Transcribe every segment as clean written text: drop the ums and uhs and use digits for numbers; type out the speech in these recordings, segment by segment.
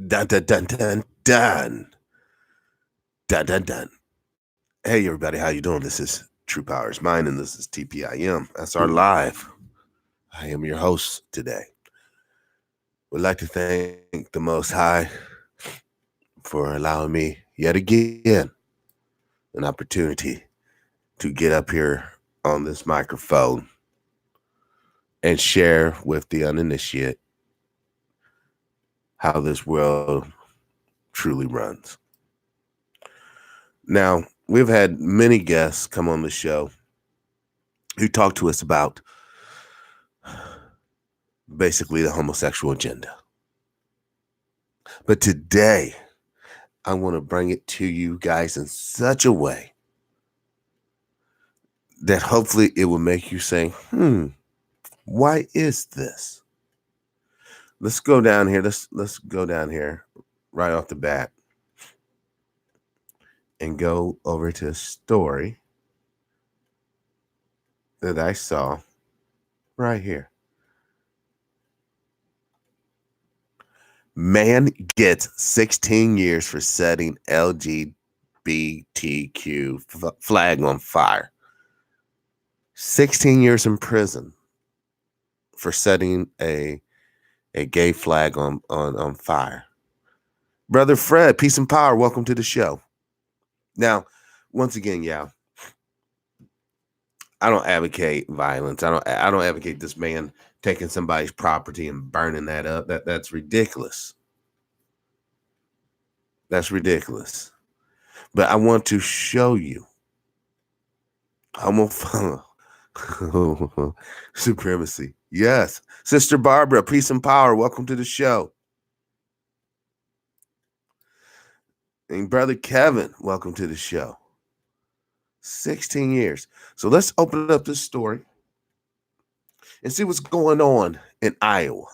Dun dun dun dun dun. Dun dun dun. Hey everybody, how you doing? This is True Powers Mine, and this is TPIM. That's our live. I am your host today. Would like to thank the Most High for allowing me yet again an opportunity to get up here on this microphone and share with the uninitiate how this world truly runs. Now, we've had many guests come on the show who talk to us about basically the homosexual agenda. But today, I want to bring it to you guys in such a way that hopefully it will make you say, why is this? Let's go down here. Let's go down here right off the bat and go over to a story that I saw right here. Man gets 16 years for setting LGBTQ flag on fire. 16 years in prison for setting a gay flag on fire. Brother Fred, peace and power. Welcome to the show. Now, once again, I don't advocate violence. I don't advocate this man taking somebody's property and burning that up. That's ridiculous. That's ridiculous. But I want to show you supremacy. Yes. Sister Barbara, peace and power. Welcome to the show. And Brother Kevin, welcome to the show. 16 years. So let's open up this story and see what's going on in Iowa.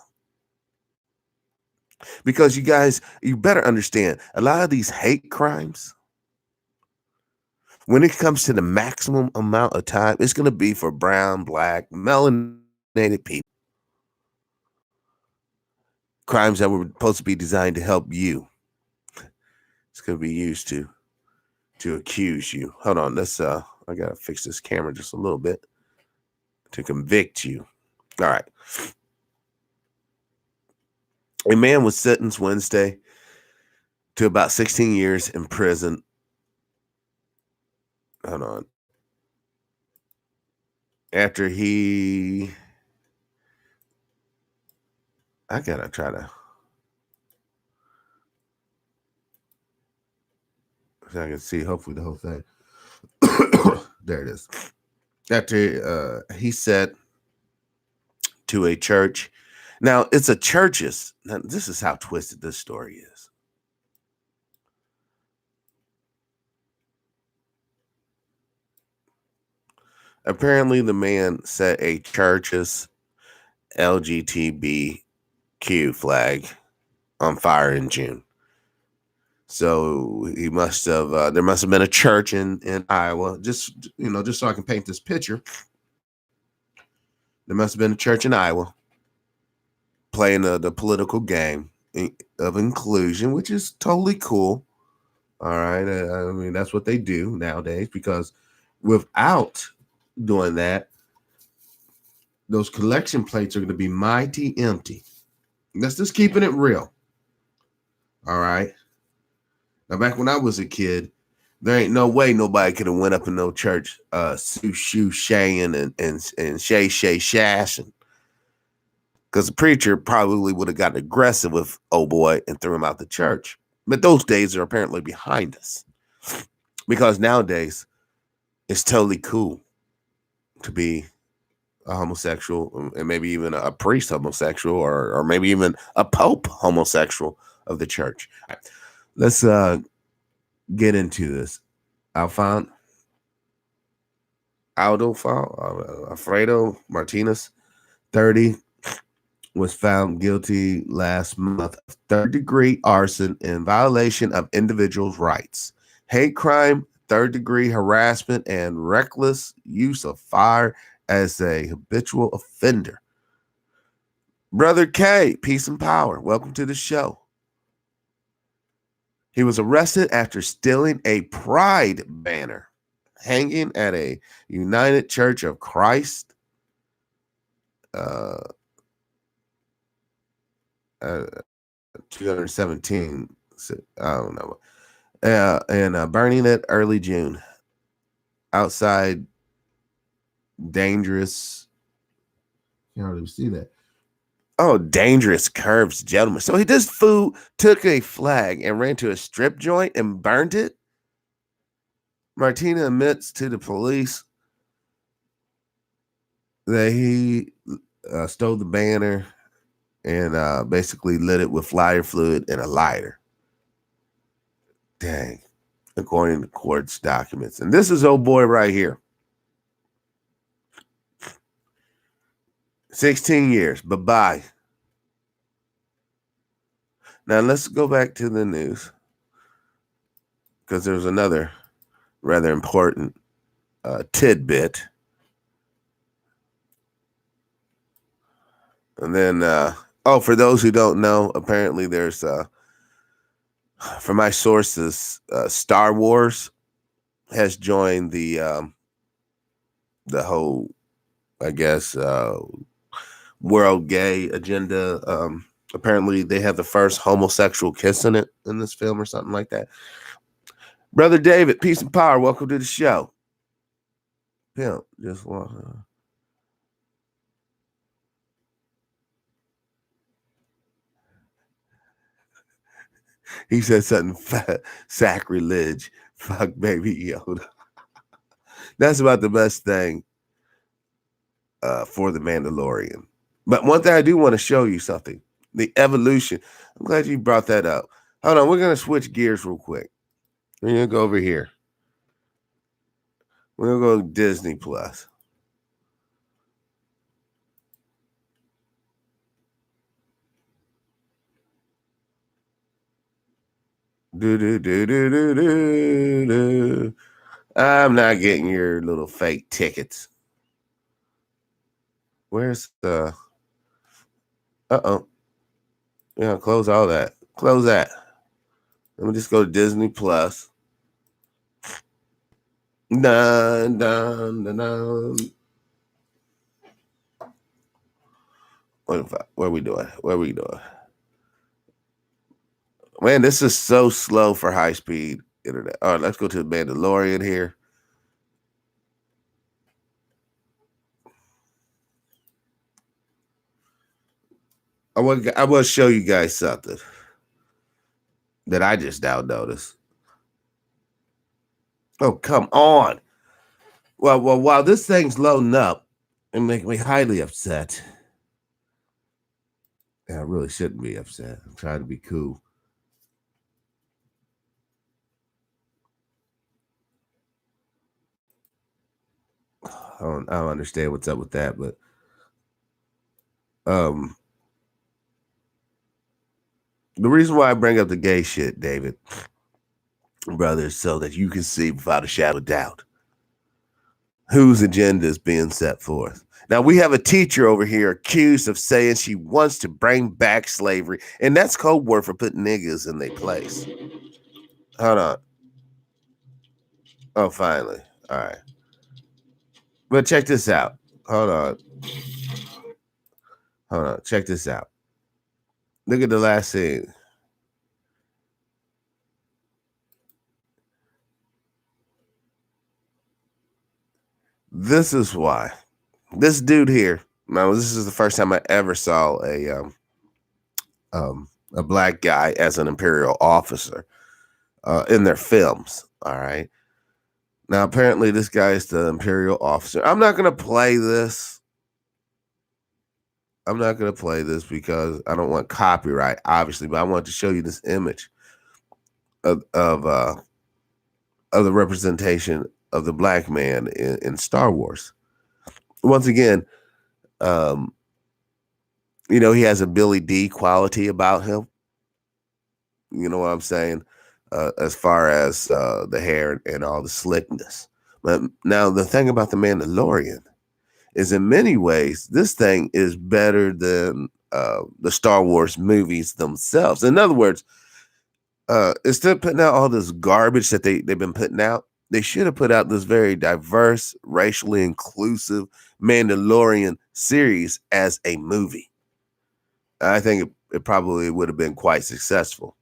Because you guys, you better understand, a lot of these hate crimes, when it comes to the maximum amount of time, it's going to be for brown, black, melanated people. Crimes that were supposed to be designed to help you. It's going to be used to accuse you. Hold on, let's I gotta fix this camera just a little bit to convict you. All right. A man was sentenced Wednesday to about 16 years in prison. Hold on. After I gotta try to, so I can see hopefully the whole thing. There it is. After he said to a church. Now, it's a church's. Now, this is how twisted this story is. Apparently, the man set a church's LGBTQ flag on fire in June. So he must have. There must have been a church in Iowa. Just so I can paint this picture. There must have been a church in Iowa playing the political game of inclusion, which is totally cool. All right. I mean, that's what they do nowadays, because without doing that, those collection plates are going to be mighty empty. That's just keeping it real. All right. Now, back when I was a kid, there ain't no way nobody could have went up in no church, shoo shaying and shay shashing, because the preacher probably would have gotten aggressive with old boy and threw him out the church. But those days are apparently behind us, because nowadays it's totally cool to be a homosexual, and maybe even a priest homosexual, or maybe even a pope homosexual of the church. Right. Let's get into this. Alfredo Martinez, 30, was found guilty last month of third-degree arson in violation of individuals' rights, hate crime, third-degree harassment, and reckless use of fire as a habitual offender. Brother K, peace and power. Welcome to the show. He was arrested after stealing a pride banner hanging at a United Church of Christ uh, 2017. I don't know. And burning it early June outside dangerous. You can't really see that. Oh, dangerous curves, gentlemen. So this fool took a flag and ran to a strip joint and burned it. Martina admits to the police that he stole the banner and basically lit it with flyer fluid and a lighter. Dang. According to court's documents. And this is old boy right here. 16 years. Bye-bye. Now let's go back to the news, because there's another rather important tidbit. And then, for those who don't know, apparently there's, from my sources, Star Wars has joined the whole, I guess, world gay agenda. Apparently they have the first homosexual kiss in this film or something like that. Brother David, peace and power. Welcome to the show. Pimp, just want. He said something sacrilege. Fuck baby Yoda. That's about the best thing for the Mandalorian. But one thing I do want to show you something. The evolution. I'm glad you brought that up. Hold on, we're going to switch gears real quick. We're going to go over here. We're going to go to Disney Plus. I'm not getting your little fake tickets. Where's the... Uh-oh. Yeah, close all that. Close that. Let me just go to Disney Plus. Dun, dun, dun, dun. What are we doing? What are we doing? Man, this is so slow for high speed internet. All right, let's go to the Mandalorian here. I want to show you guys something that I just now noticed. Oh, come on. Well, while this thing's loading up and making me highly upset. I really shouldn't be upset. I'm trying to be cool. I don't understand what's up with that, but the reason why I bring up the gay shit, David, brother, is so that you can see without a shadow of doubt whose agenda is being set forth. Now, we have a teacher over here accused of saying she wants to bring back slavery, and that's code word for putting niggas in their place. Hold on. Oh, finally. All right. But check this out. Hold on. Check this out. Look at the last scene. This is why. This dude here. Now, this is the first time I ever saw a black guy as an imperial officer in their films. All right. Now, apparently, this guy is the imperial officer. I'm not going to play this. Because I don't want copyright, obviously, but I want to show you this image of the representation of the black man in Star Wars. Once again, he has a Billy D quality about him. You know what I'm saying? As far as the hair and all the slickness. But now the thing about the Mandalorian is, in many ways, this thing is better than the Star Wars movies themselves. In other words, instead of putting out all this garbage that they've been putting out, they should have put out this very diverse, racially inclusive Mandalorian series as a movie. I think it probably would have been quite successful.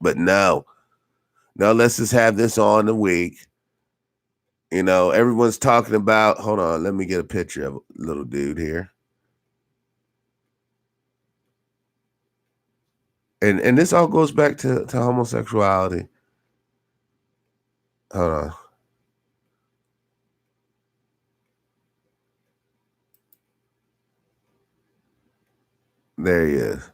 But no, let's just have this on the week. Everyone's talking about, hold on, let me get a picture of a little dude here. And this all goes back to homosexuality. Hold on. There he is.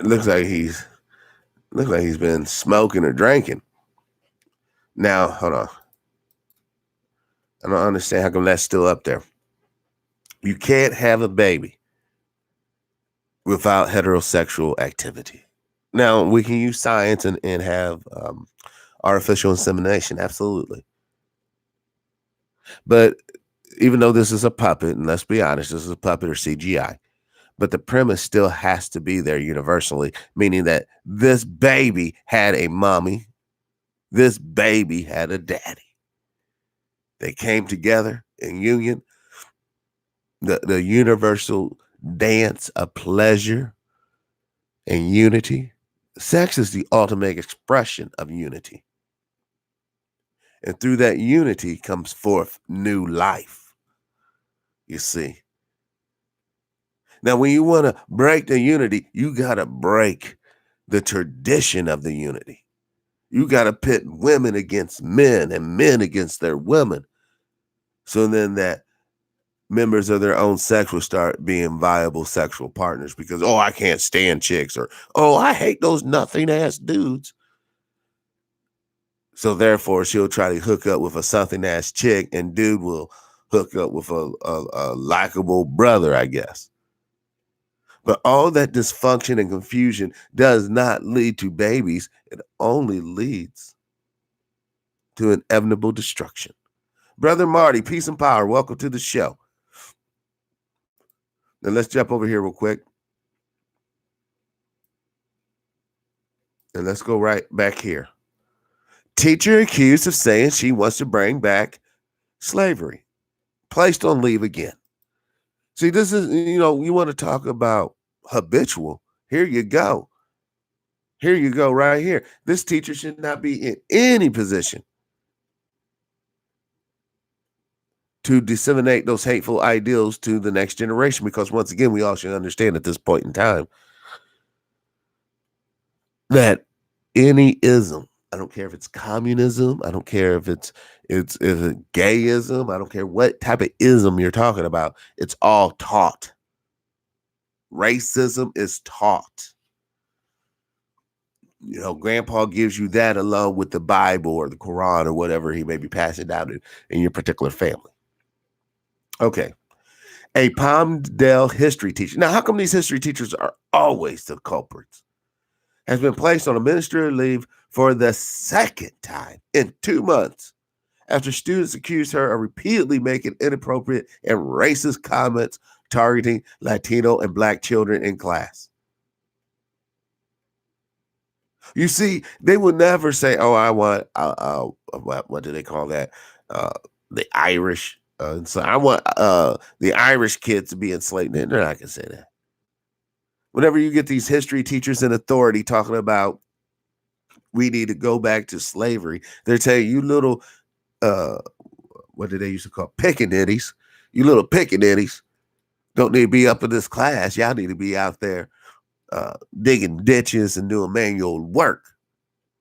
Looks like he's been smoking or drinking. Now, hold on. I don't understand how come that's still up there. You can't have a baby without heterosexual activity. Now, we can use science and have artificial insemination, absolutely. But even though this is a puppet, and let's be honest, this is a puppet or CGI, but the premise still has to be there universally, meaning that this baby had a mommy, this baby had a daddy. They came together in union, the universal dance of pleasure and unity. Sex is the ultimate expression of unity. And through that unity comes forth new life, you see. Now, when you want to break the unity, you got to break the tradition of the unity. You got to pit women against men and men against their women. So then that members of their own sex will start being viable sexual partners because, oh, I can't stand chicks, or, oh, I hate those nothing ass dudes. So therefore, she'll try to hook up with a something ass chick, and dude will hook up with a likable brother, I guess. But all that dysfunction and confusion does not lead to babies. It only leads to inevitable destruction. Brother Marty, peace and power. Welcome to the show. Now let's jump over here real quick. And let's go right back here. Teacher accused of saying she wants to bring back slavery. Placed on leave again. See, this is, you want to talk about habitual. Here you go. Here you go, right here. This teacher should not be in any position to disseminate those hateful ideals to the next generation, because once again, we all should understand at this point in time that any ism, I don't care if it's communism, I don't care if it's gayism, I don't care what type of ism you're talking about, it's all taught. Racism is taught. Grandpa gives you that along with the Bible or the Quran or whatever he may be passing down in your particular family. Okay. A Palmdale history teacher. Now, how come these history teachers are always the culprits? Has been placed on a ministerial leave for the second time in 2 months after students accused her of repeatedly making inappropriate and racist comments targeting Latino and Black children in class. You see, they would never say, oh, I want, what do they call that? The Irish. So I want the Irish kids to be enslaved. They're not going to say that. Whenever you get these history teachers in authority talking about we need to go back to slavery, they're telling you little, what did they used to call pickaninnies? You little pickaninnies don't need to be up in this class. Y'all need to be out there digging ditches and doing manual work,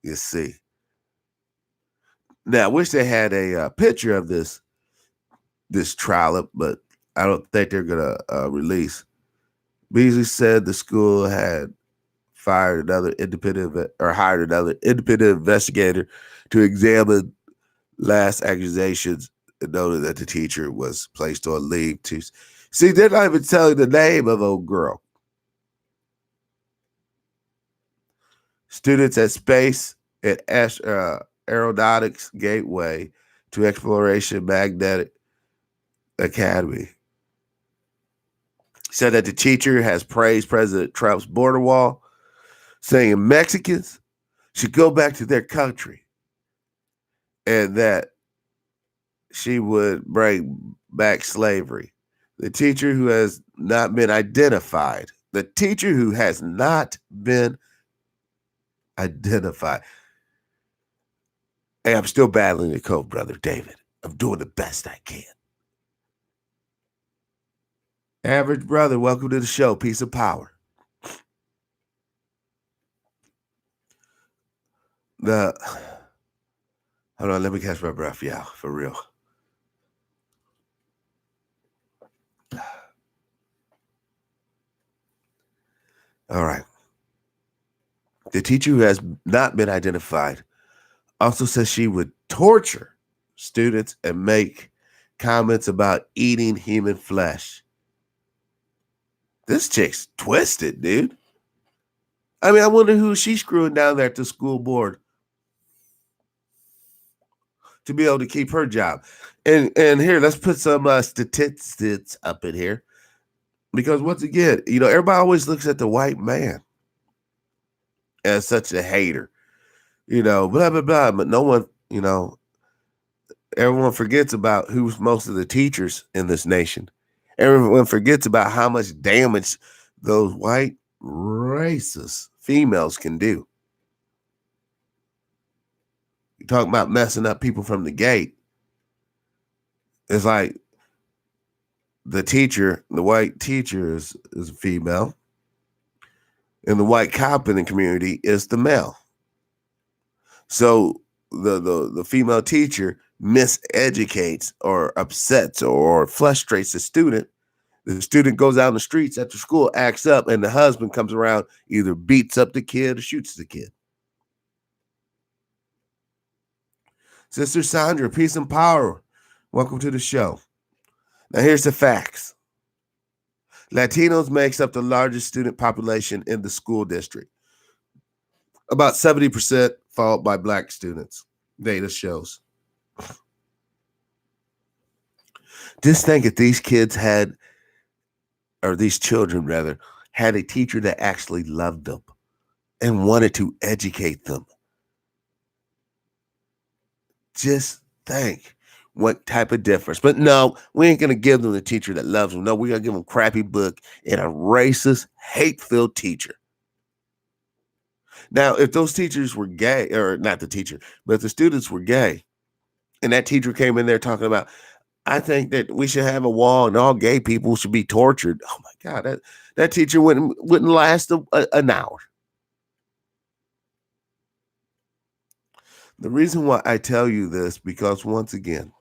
you see. Now, I wish they had a picture of this trollop, but I don't think they're going to release. Beasley said the school had hired another independent investigator to examine last accusations and noted that the teacher was placed on leave to see. They're not even telling the name of old girl. Students at Space at Aeronautics Gateway to Exploration Magnetic Academy said that the teacher has praised President Trump's border wall, saying Mexicans should go back to their country and that she would bring back slavery. The teacher who has not been identified. The teacher who has not been identified. Hey, I'm still battling the cold, brother David. I'm doing the best I can. Average brother, welcome to the show. Peace and power. Hold on, let me catch my breath. Yeah, for real. All right. The teacher who has not been identified also says she would torture students and make comments about eating human flesh. This chick's twisted, dude. I mean, I wonder who she's screwing down there at the school board to be able to keep her job. And here, let's put some statistics up in here. Because once again, everybody always looks at the white man as such a hater. Blah, blah, blah. But no one, everyone forgets about who's most of the teachers in this nation. Everyone forgets about how much damage those white racist females can do. You talk about messing up people from the gate. It's like the white teacher is a female, and the white cop in the community is the male. So the female teacher miseducates or upsets or frustrates the student. The student goes out in the streets after school, acts up, and the husband comes around, either beats up the kid or shoots the kid. Sister Sandra, peace and power. Welcome to the show. Now here's the facts. Latinos makes up the largest student population in the school district. About 70% followed by Black students, data shows. Just think if these kids had, or these children rather, had a teacher that actually loved them and wanted to educate them. Just think what type of difference. But no, we ain't going to give them the teacher that loves them. No, we're going to give them a crappy book and a racist, hate-filled teacher. Now, if those teachers were gay, or not the teacher, but if the students were gay, and that teacher came in there talking about, I think that we should have a wall and all gay people should be tortured. Oh my God, that teacher wouldn't last an hour. The reason why I tell you this, because once again,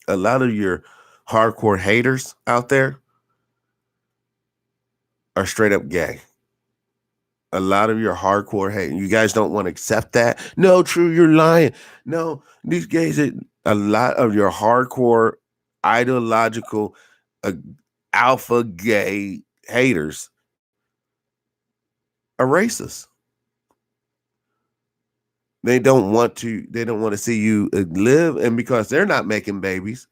a lot of your hardcore haters out there are straight up gay. A lot of your hardcore hate, you guys don't want to accept that. No, true, you're lying. No, these gays, a lot of your hardcore ideological alpha gay haters are racist. They don't want to see you live, and because they're not making babies,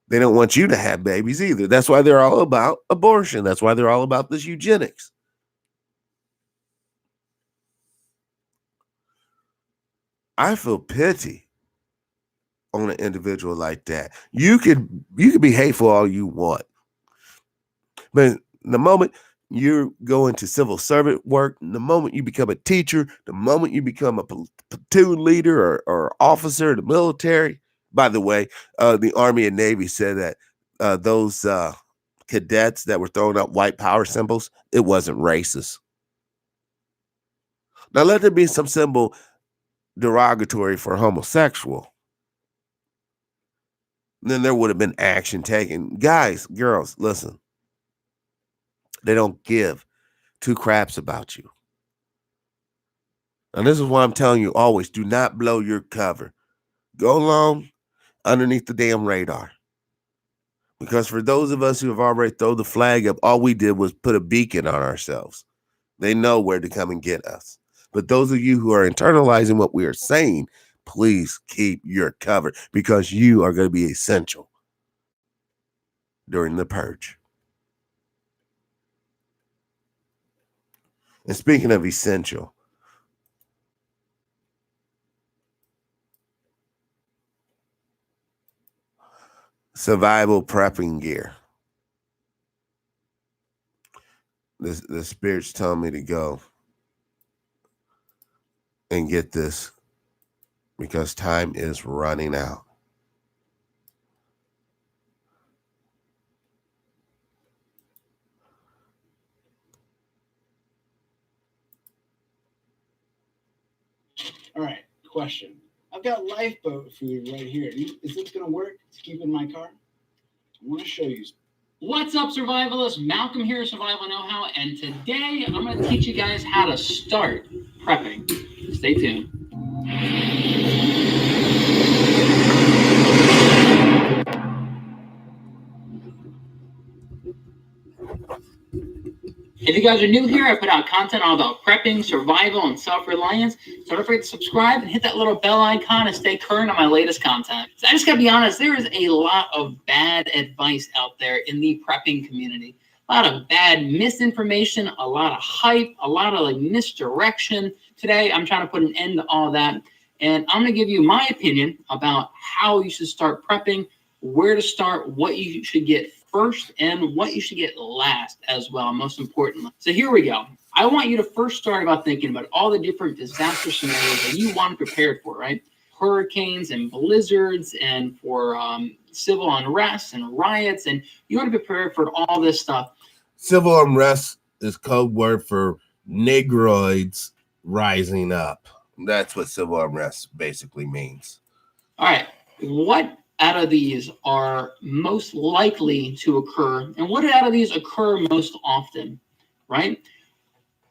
they don't want you to have babies either. That's why they're all about abortion. That's why they're all about this eugenics. I feel pity on an individual like that. You could be hateful all you want, but the moment you go into civil servant work, the moment you become a teacher, the moment you become a platoon leader or officer in the military. By the way, the Army and Navy said that those cadets that were throwing up white power symbols, it wasn't racist. Now let there be some symbol derogatory for homosexual, then there would have been action taken. Guys, girls, listen. They don't give two craps about you. And this is why I'm telling you always, do not blow your cover. Go along underneath the damn radar. Because for those of us who have already thrown the flag up, all we did was put a beacon on ourselves. They know where to come and get us. But those of you who are internalizing what we are saying, please keep your cover because you are going to be essential during the purge. And speaking of essential, survival prepping gear. The spirits tell me to go and get this because time is running out. All right, question. I've got lifeboat food right here. Is this going to work to keep in my car? I want to show you. What's up, survivalists? Malcolm here, Survival Know-How, and today I'm going to teach you guys how to start prepping. Stay tuned. If you guys are new here, I put out content all about prepping, survival, and self-reliance. So don't forget to subscribe and hit that little bell icon to stay current on my latest content. So I just gotta be honest, there is a lot of bad advice out there in the prepping community. A lot of bad misinformation, a lot of hype, a lot of misdirection. Today, I'm trying to put an end to all that. And I'm gonna give you my opinion about how you should start prepping, where to start, what you should get first, and what you should get last as well, most importantly. So here we go. I want you to first start about thinking about all the different disaster scenarios that you want prepared for, right? Hurricanes and blizzards and for civil unrest and riots, and you want to be prepared for all this stuff. Civil unrest is code word for negroids rising up. That's what civil unrest basically means. All right. What out of these are most likely to occur, and what out of these occur most often, right?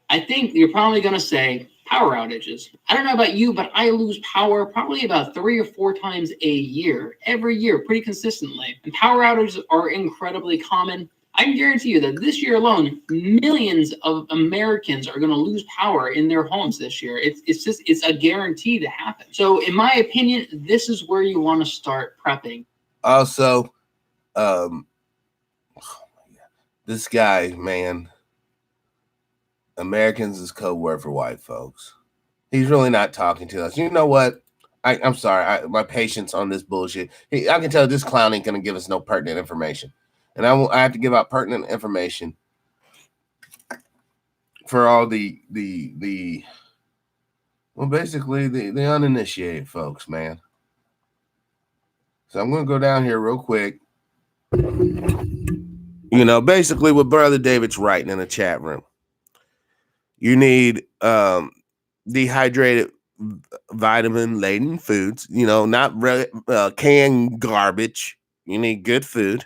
I think you're probably going to say power outages. I don't know about you, but I lose power probably about 3 or 4 times a year, every year, pretty consistently. And power outages are incredibly common. I can guarantee you that this year alone, millions of Americans are going to lose power in their homes this year. It's a guarantee to happen. So in my opinion, this is where you want to start prepping. Also, this guy, man, Americans is code word for white folks. He's really not talking to us. You know what? I'm sorry. My patience on this bullshit. I can tell this clown ain't going to give us no pertinent information. And I have to give out pertinent information for all basically the uninitiated folks, man. So I'm going to go down here real quick. You know, basically what Brother David's writing in the chat room. You need dehydrated vitamin-laden foods, you know, not canned garbage. You need good food.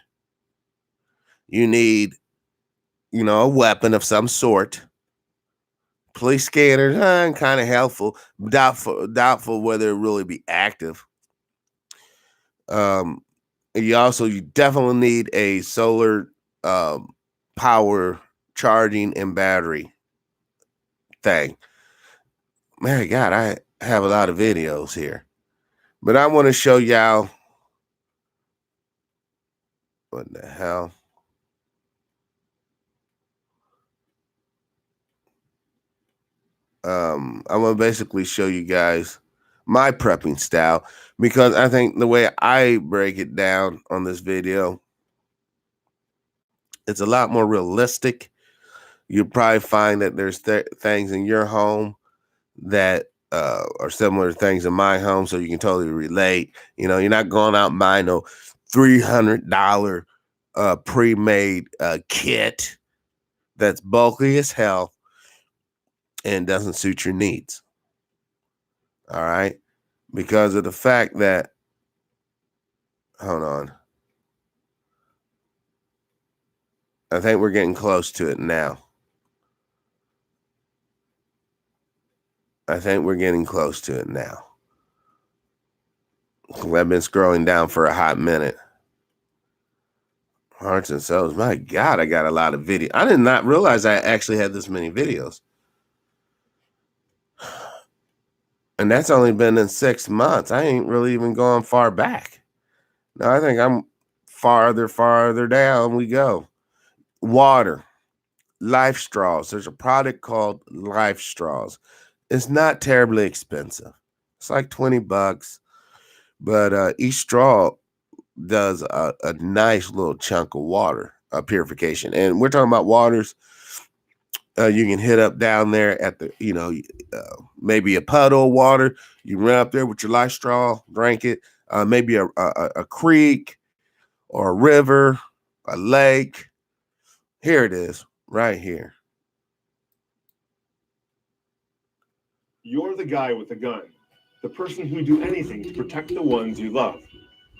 You need, you know, a weapon of some sort. Police scanners, kind of helpful. Doubtful whether it really be active. You definitely need a solar power charging and battery thing. Mary God, I have a lot of videos here, but I want to show y'all what the hell. I'm gonna basically show you guys my prepping style because I think the way I break it down on this video, it's a lot more realistic. You'll probably find that there's things in your home that are similar to things in my home, so you can totally relate. You know, you're not going out and buying no $300 pre-made kit that's bulky as hell and doesn't suit your needs. All right, because of the fact that, hold on, I think we're getting close to it now. I've been scrolling down for a hot minute. Hearts and souls. My God, I got a lot of video. I did not realize I actually had this many videos. And that's only been in 6 months. I ain't really even gone far back. No, I think I'm farther down we go. Water. Life Straws. There's a product called Life Straws. It's not terribly expensive. It's like $20, but each straw does a nice little chunk of water purification. And we're talking about waters you can hit up down there at the, maybe a puddle of water. You run up there with your life straw, drink it. Maybe a creek or a river, a lake. Here it is, right here. You're the guy with the gun, the person who'd do anything to protect the ones you love.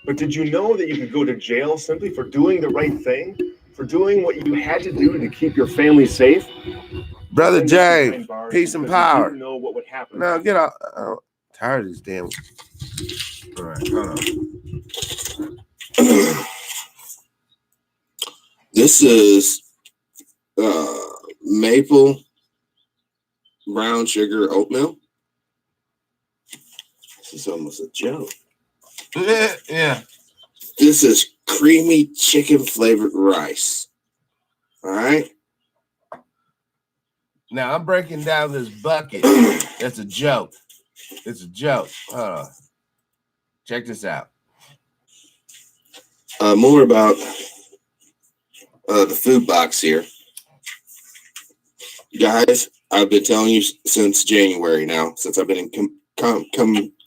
But did you know that you could go to jail simply for doing the right thing? For doing what you had to do to keep your family safe? Brother Jay, peace and power. You didn't know what would happen. No, get out. I'm tired of this damn. All right, hold on. This is maple brown sugar oatmeal. This is almost a joke. Yeah. This is creamy chicken flavored rice. All right. Now I'm breaking down this bucket. That's a joke. It's a joke. Hold on. Check this out. More about the food box here. Guys, I've been telling you since January now, since I've been in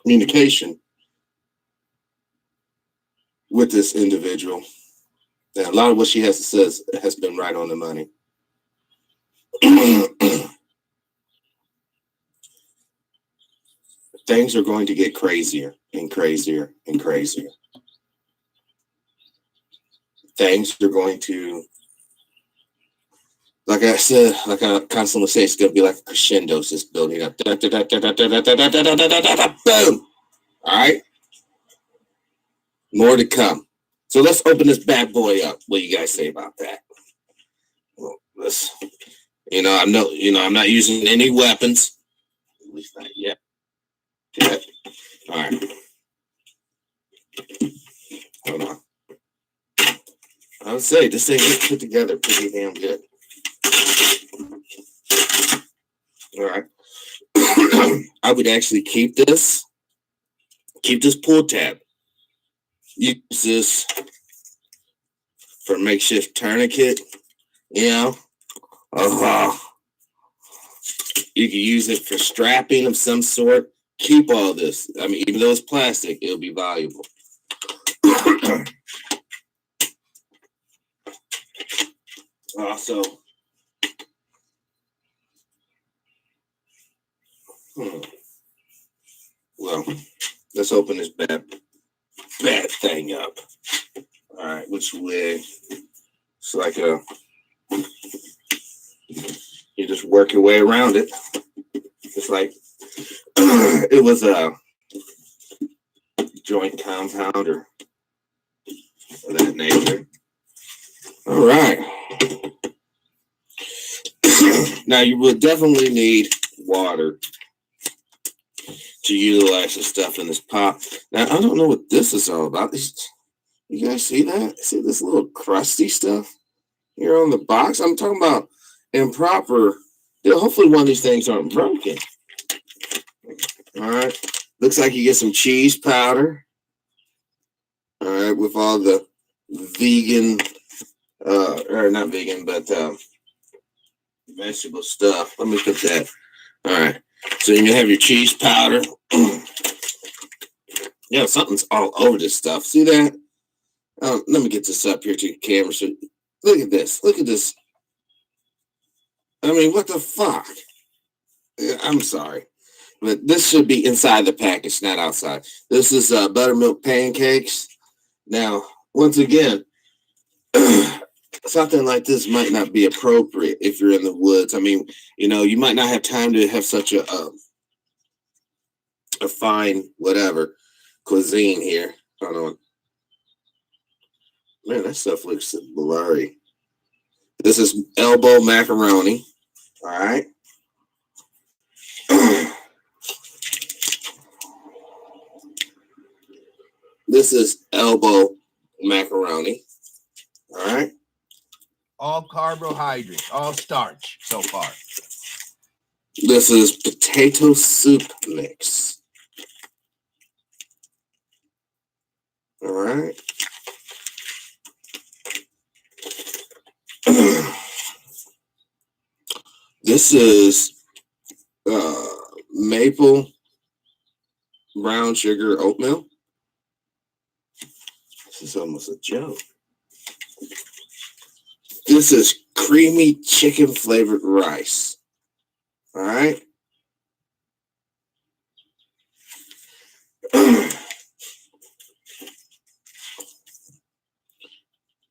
communication with this individual. And a lot of what she has to say has been right on the money. Things are going to get crazier and crazier and crazier. Things are going to, like I said, like I constantly say, it's going to be like a crescendo, it's just building up. Boom. All right. More to come. So let's open this bad boy up. What do you guys say about that? Well, let's, I'm not using any weapons. At least not yet. Okay. All right. Hold on. I would say this thing is put together pretty damn good. All right. I would actually keep this pull tab. Use this for a makeshift tourniquet, You can use it for strapping of some sort. Keep all this. I mean, even though it's plastic, it'll be valuable. Also, well, let's open this bad thing up. All right, which way? It's like you just work your way around it. It's like it was a joint compounder of that nature. All right. Now you will definitely need water to utilize the stuff in this pot. Now I don't know what this is all about. You guys see that? See this little crusty stuff here on the box? I'm talking about improper. Hopefully one of these things aren't broken. All right. Looks like you get some cheese powder. All right, with all the vegan, or not vegan, but vegetable stuff. Let me put that. All right. So you have your cheese powder. Yeah, something's all over this stuff. See that? Let me get this up here to the camera. So look at this. Look at this. I mean, what the fuck? I'm sorry, but this should be inside the package, not outside. This is buttermilk pancakes. Now, once again, something like this might not be appropriate if you're in the woods. I mean, you might not have time to have such a fine whatever cuisine here. Hold on. Man, that stuff looks blurry. This is elbow macaroni. All right. This is elbow macaroni. All right. all carbohydrates, all starch so far. This is potato soup mix. All right. This is maple brown sugar oatmeal. This is almost a joke. This is creamy chicken flavored rice. All right.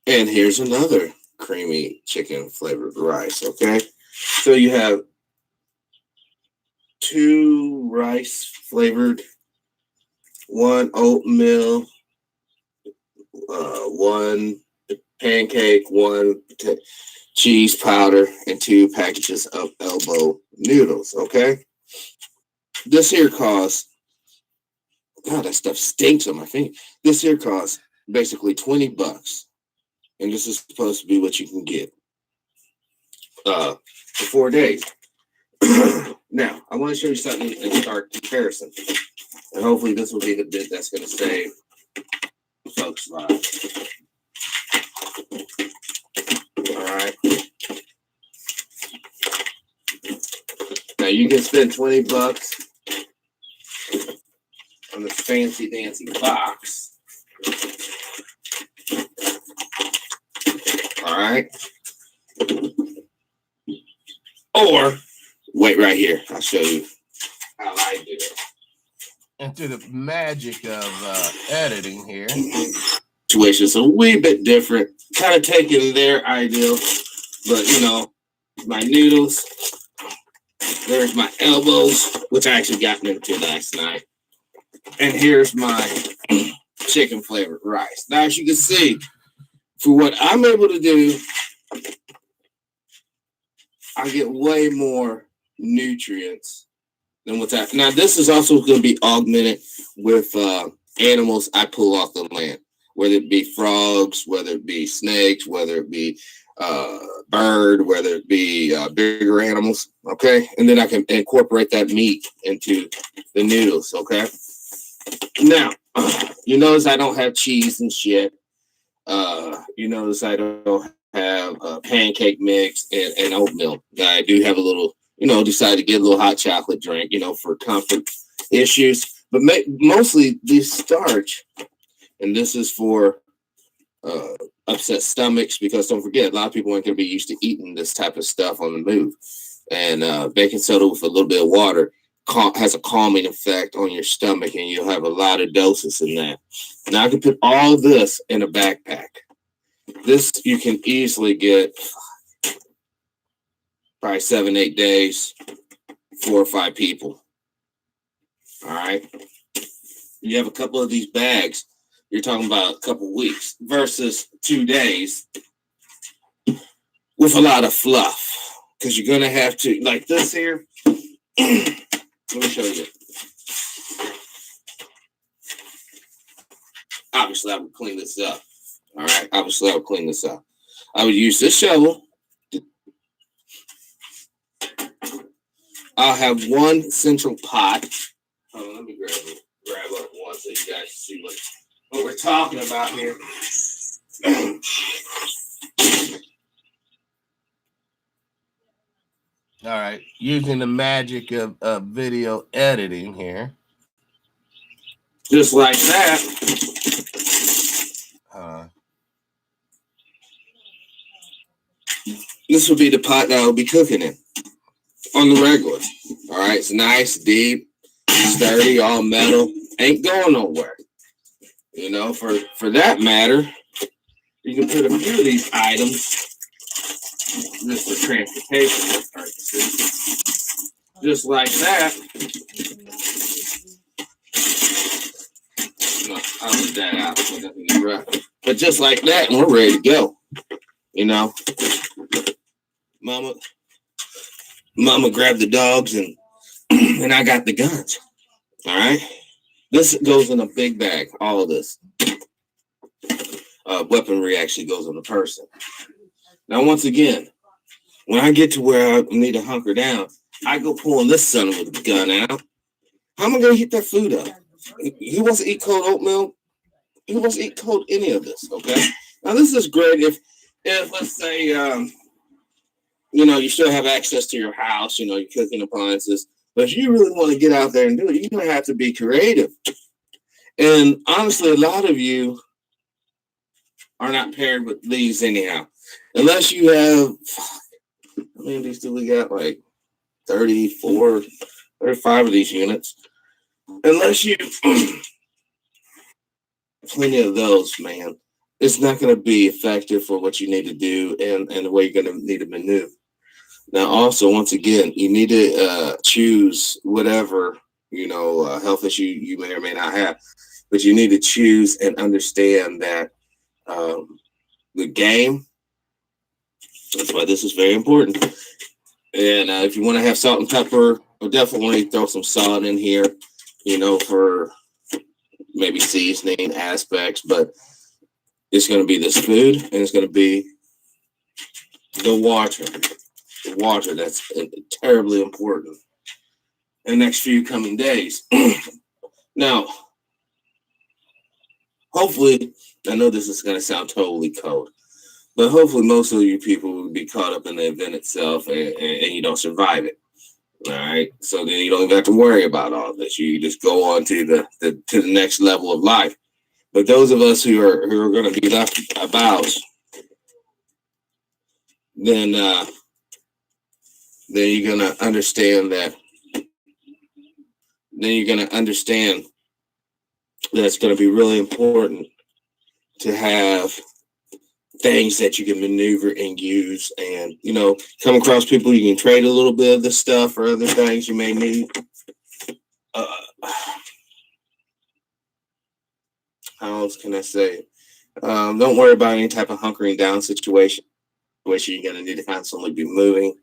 And here's another creamy chicken flavored rice. Okay. So you have 2 rice flavored, 1 oatmeal, 1 pancake, 1 cheese powder, and 2 packages of elbow noodles. Okay. This here costs, God, that stuff stinks on my finger. This here costs basically $20. And this is supposed to be what you can get for 4 days. Now, I want to show you something in stark comparison. And hopefully this will be the bit that's going to save folks' lives. All right. Now, you can spend $20 on this fancy dancy box. All right. Or wait right here. I'll show you how I do it. And through the magic of editing here. Situation is a wee bit different. Kind of taking their ideal, but you know, my noodles. There's my elbows, which I actually got into last night. And here's my chicken flavored rice. Now, as you can see, for what I'm able to do, I get way more nutrients than what's happening. Now, this is also going to be augmented with animals I pull off the land, whether it be frogs, whether it be snakes, whether it be bird, whether it be bigger animals, okay? And then I can incorporate that meat into the noodles, okay? Now, you notice I don't have cheese and shit. You notice I don't have pancake mix and oatmeal. I do have a little, decide to get a little hot chocolate drink, for comfort issues. But mostly this starch, and this is for upset stomachs, because don't forget, a lot of people aren't going to be used to eating this type of stuff on the move. And baking soda with a little bit of water has a calming effect on your stomach, and you'll have a lot of doses in that. Now I can put all this in a backpack. This you can easily get probably 7-8 days, 4 or 5 people. All right. You have a couple of these bags, you're talking about a couple weeks versus 2 days with a lot of fluff, because you're going to have to, like this here. Let me show you. Obviously, I would clean this up. All right. Obviously, I would clean this up. I would use this shovel. I'll have one central pot. Hold on, let me grab up one so you guys see what we're talking about here. All right, using the magic of video editing here. Just like that. This would be the pot that I'll be cooking in on the regular. All right, it's nice, deep, sturdy, all metal. Ain't going nowhere. For that matter, you can put a few of these items just for transportation purposes. Just like that. No, I'll leave that out so it doesn't get rough. But just like that, and we're ready to go. Mama grabbed the dogs and I got the guns. All right. This goes in a big bag. All of this weaponry actually goes on the person. Now, once again, when I get to where I need to hunker down, I go pulling this son of a gun out. How am I going to heat that food up? He wants to eat cold oatmeal. He wants to eat cold any of this, okay? Now, this is great if let's say, you still have access to your house, your cooking appliances. But if you really want to get out there and do it, you're going to have to be creative. And honestly, a lot of you are not paired with these anyhow. Unless you have, how many of these do we got? Like 34, 35 of these units. Unless you, plenty of those, man, it's not going to be effective for what you need to do and the way you're going to need to maneuver. Now, also, once again, you need to choose whatever, health issue you may or may not have, but you need to choose and understand that the game, that's why this is very important. And if you want to have salt and pepper, we'll definitely throw some salt in here, for maybe seasoning aspects, but it's going to be this food and it's going to be the water. The water, that's terribly important in the next few coming days. Now, hopefully, I know this is going to sound totally cold, but hopefully most of you people will be caught up in the event itself and you don't survive it. All right. So then you don't even have to worry about all this. You just go on to the next level of life. But those of us who are going to be left about, then you're going to understand that. Then you're going to understand that it's going to be really important to have things that you can maneuver and use, and come across people you can trade a little bit of the stuff or other things you may need. How else can I say? Don't worry about any type of hunkering down situation. You're going to need to constantly be moving.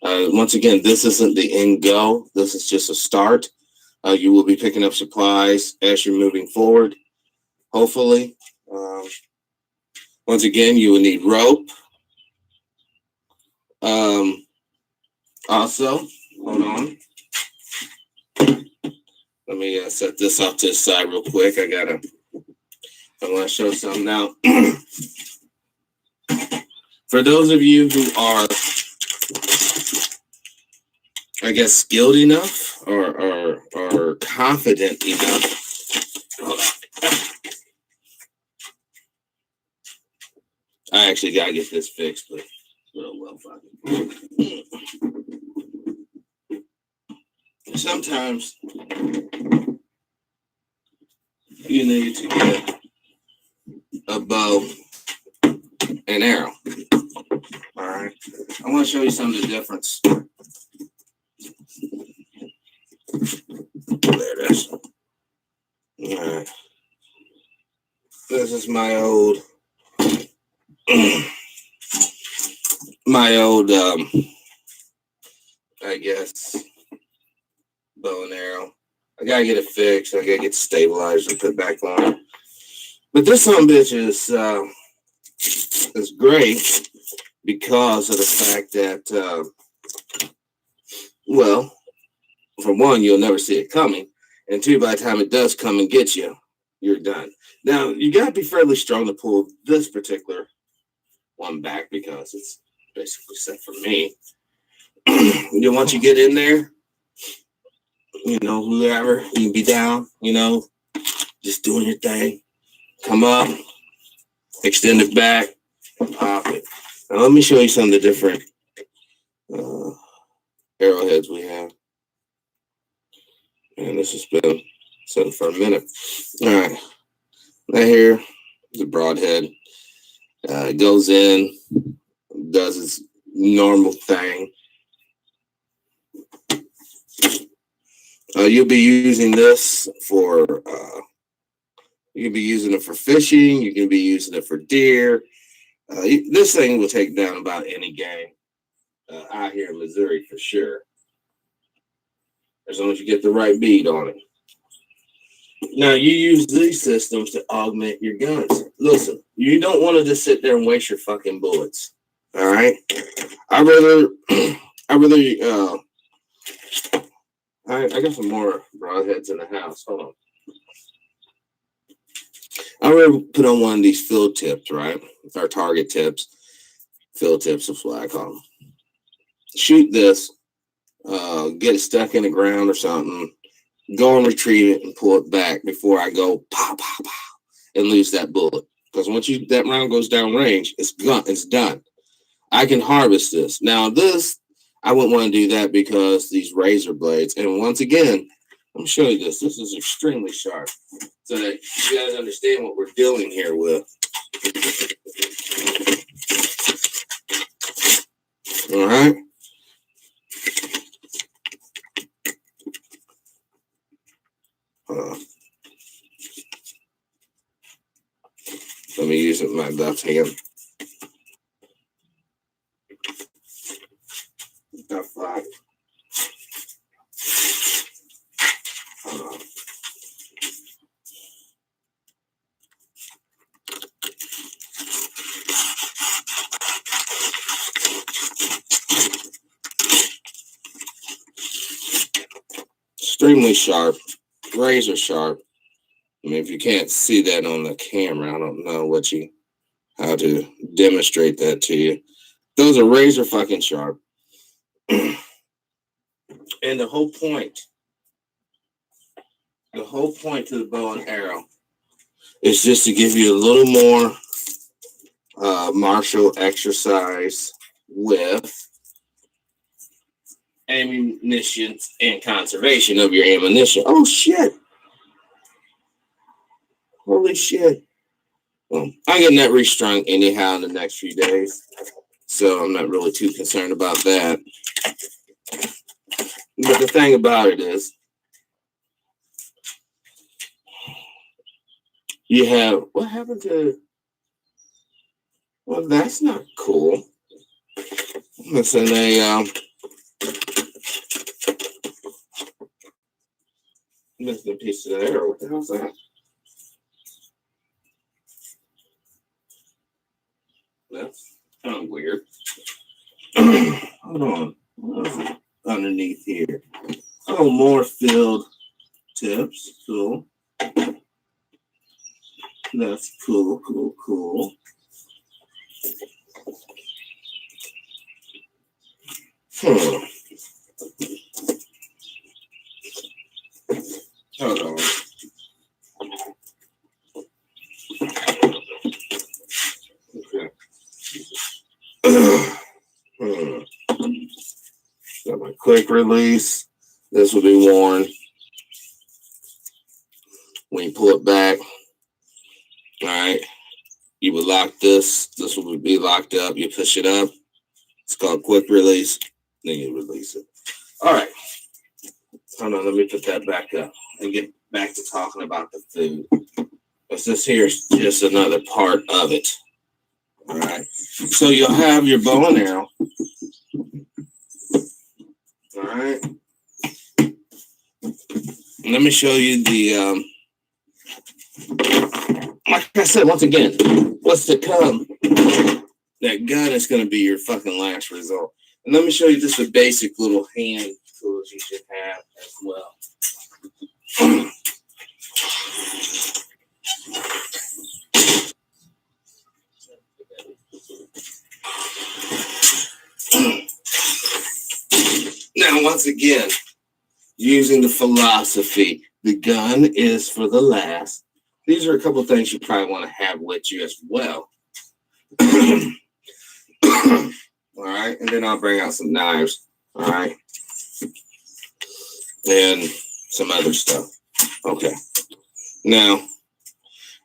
Once again, this isn't the end goal. This is just a start. You will be picking up supplies as you're moving forward, hopefully. Once again, you will need rope. Also, hold on. Let me set this off to the side real quick. I want to show something now. For those of you who are, I guess, skilled enough or confident enough. Hold on. I actually gotta get this fixed, but well, fucking. Sometimes you need to get a bow and arrow. All right, I want to show you some of the difference. There it is. All right, this is my old. I guess, bow and arrow. I gotta get it fixed. I gotta get stabilized and put back on. But this son of a bitch is great because of the fact that, well, for one, you'll never see it coming, and two, by the time it does come and get you, you're done. Now, you gotta be fairly strong to pull this particular one back because it's basically set for me. Once you get in there, whoever, you can be down, just doing your thing. Come up, extend it back, pop it. Now let me show you some of the different arrowheads we have. And this has been set for a minute. All right, right here is a broadhead. It goes in, does its normal thing. You'll be using this for, you can be using it for fishing. You can be using it for deer. This thing will take down about any game out here in Missouri for sure, as long as you get the right bead on it. Now, you use these systems to augment your guns. Listen, you don't want to just sit there and waste your fucking bullets. All right. I rather I got some more broadheads in the house. Hold on. I rather put on one of these field tips, right? Our target tips. Field tips is what I call them. Shoot this, get it stuck in the ground or something, go and retrieve it and pull it back before I go pow, pow, pow, and lose that bullet. Because once that round goes down range, it's gone, it's done. I can harvest this. Now this, I wouldn't want to do that because these razor blades, and once again, let me show you this. This is extremely sharp so that you guys understand what we're dealing here with. All right. Let me use it with my left hand. Got 5. Extremely sharp, razor sharp. I mean, if you can't see that on the camera, I don't know how to demonstrate that to you. Those are razor fucking sharp. And the whole point to the bow and arrow is just to give you a little more martial exercise with ammunition and conservation of your ammunition. Oh shit. Holy shit. Well, I'm getting that restrung anyhow in the next few days. So I'm not really too concerned about that. But the thing about it is, you have, what happened to, well, that's not cool. Listen, missed a piece of the arrow. What the hell's that? That's kind of weird. Hold on. What is it underneath here? Oh, more field tips. Cool. That's cool. Hold on. Okay. Got my quick release. This will be worn when you pull it back. All right. You would lock this. This will be locked up. You push it up. It's called quick release. Then you release it. All right. Hold on. Let me put that back up and get back to talking about the food. Because this here is just another part of it. All right. So you'll have your bow and arrow. All right. Let me show you the, like I said, once again, what's to come? That gun is going to be your fucking last result. And let me show you just the basic little hand tools you should have as well. Now, once again, using the philosophy, the gun is for the last. These are a couple of things you probably want to have with you as well. All right, and then I'll bring out some knives. All right, and some other stuff. Okay. Now,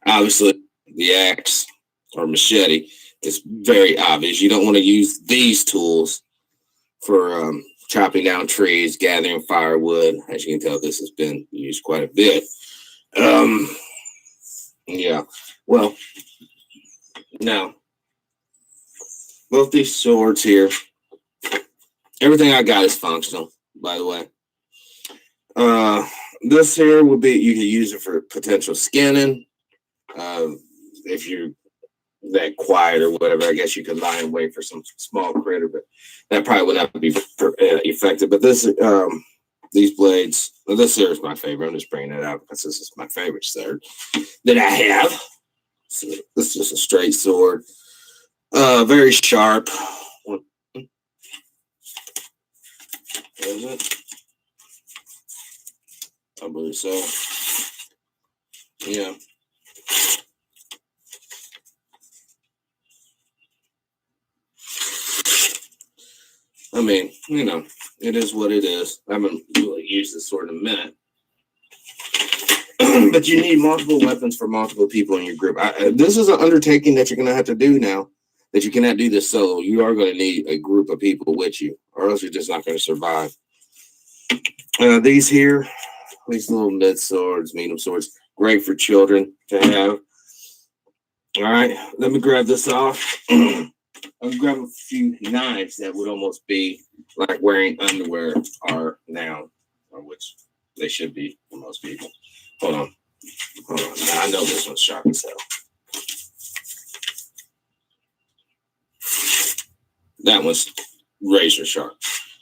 obviously, the axe or machete is very obvious. You don't want to use these tools for chopping down trees, gathering firewood. As you can tell, this has been used quite a bit. Yeah. Well, now, both these swords here, everything I got is functional, by the way. This here would be, you can use it for potential skinning. If you that quiet or whatever. I guess you could lie in wait for some small critter, but that probably would not be effective. But this, these blades, well, this here is my favorite. I'm just bringing it out because this is my favorite sword that I have. So this is just a straight sword, very sharp. Is it? I believe so. Yeah. I mean, you know, it is what it is. I haven't really used this sword in a minute. But you need multiple weapons for multiple people in your group. This is an undertaking that you're going to have to do now, that you cannot do this solo. You are going to need a group of people with you, or else you're just not going to survive. These here, these little mid swords, medium swords, great for children to have. All right, let me grab this off. I'll grab a few knives that would almost be like wearing underwear are now, or which they should be for most people. Hold on. Now, I know this one's sharp as hell. That one's razor sharp.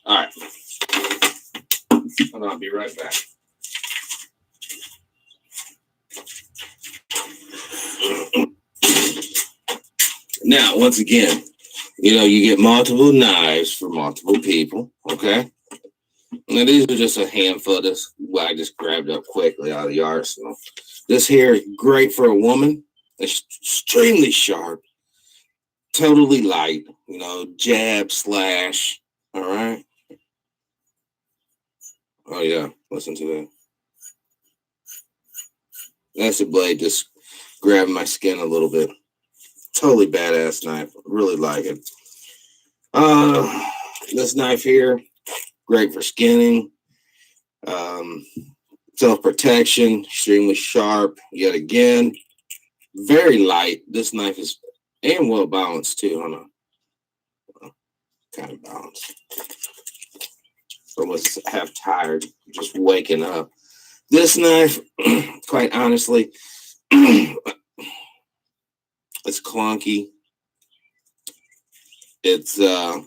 All right. Hold on, I'll be right back. Now, once again, you know, you get multiple knives for multiple people, okay? Now, these are just a handful of this, what I just grabbed up quickly out of the arsenal. This here, great for a woman. It's extremely sharp, totally light, you know, jab, slash, all right? Oh, yeah, listen to that. That's a blade just grabbing my skin a little bit. Totally badass knife. Really like it. This knife here, great for skinning, self-protection, extremely sharp. Yet again, very light. This knife is and well balanced too. Hold on, kind of balanced. Almost half tired, just waking up. This knife, quite honestly, it's clunky. It's I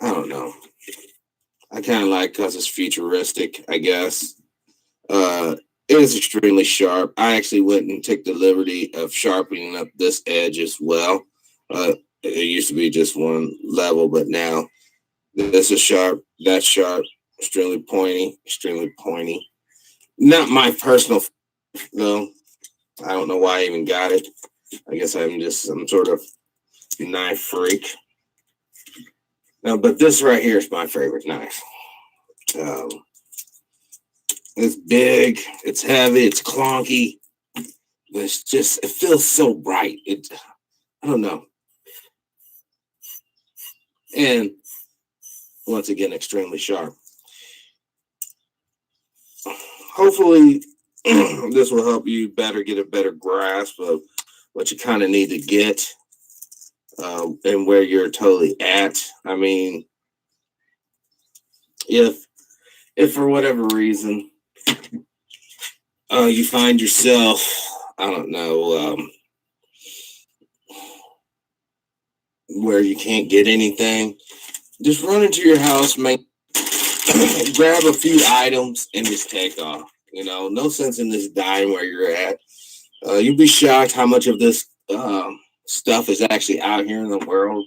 don't know. I kind of like because it's futuristic, I guess. It is extremely sharp. I actually went and took the liberty of sharpening up this edge as well. It used to be just one level, but now this is sharp, that's sharp, extremely pointy, extremely pointy. Not my personal, though. I don't know why I even got it. I guess I'm just some sort of knife freak. No, but this right here is my favorite knife. It's big, it's heavy, it's clunky. But it's just, it feels so bright. I don't know. And once again, extremely sharp. Hopefully, this will help you get a better grasp of what you kind of need to get and where you're totally at. I mean, if for whatever reason you find yourself, I don't know, where you can't get anything, just run into your house, grab a few items, and just take off. You know, no sense in this dying where you're at. You'd be shocked how much of this stuff is actually out here in the world.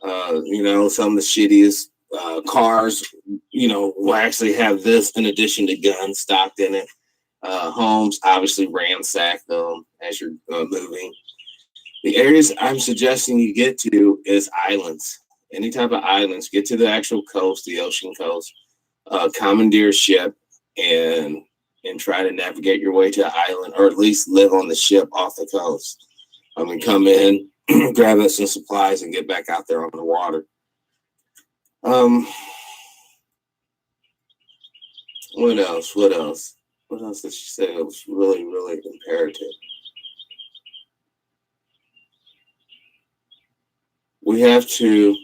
You know, some of the shittiest cars, you know, will actually have this in addition to guns stocked in it. Homes obviously ransack them as you're moving. The areas I'm suggesting you get to is islands. Any type of islands. Get to the actual coast, the ocean coast. Commandeer a ship and try to navigate your way to an island, or at least live on the ship off the coast. I mean, come in, grab us some supplies, and get back out there on the water. What else? What else? What else did she say? It was really, really imperative. We have to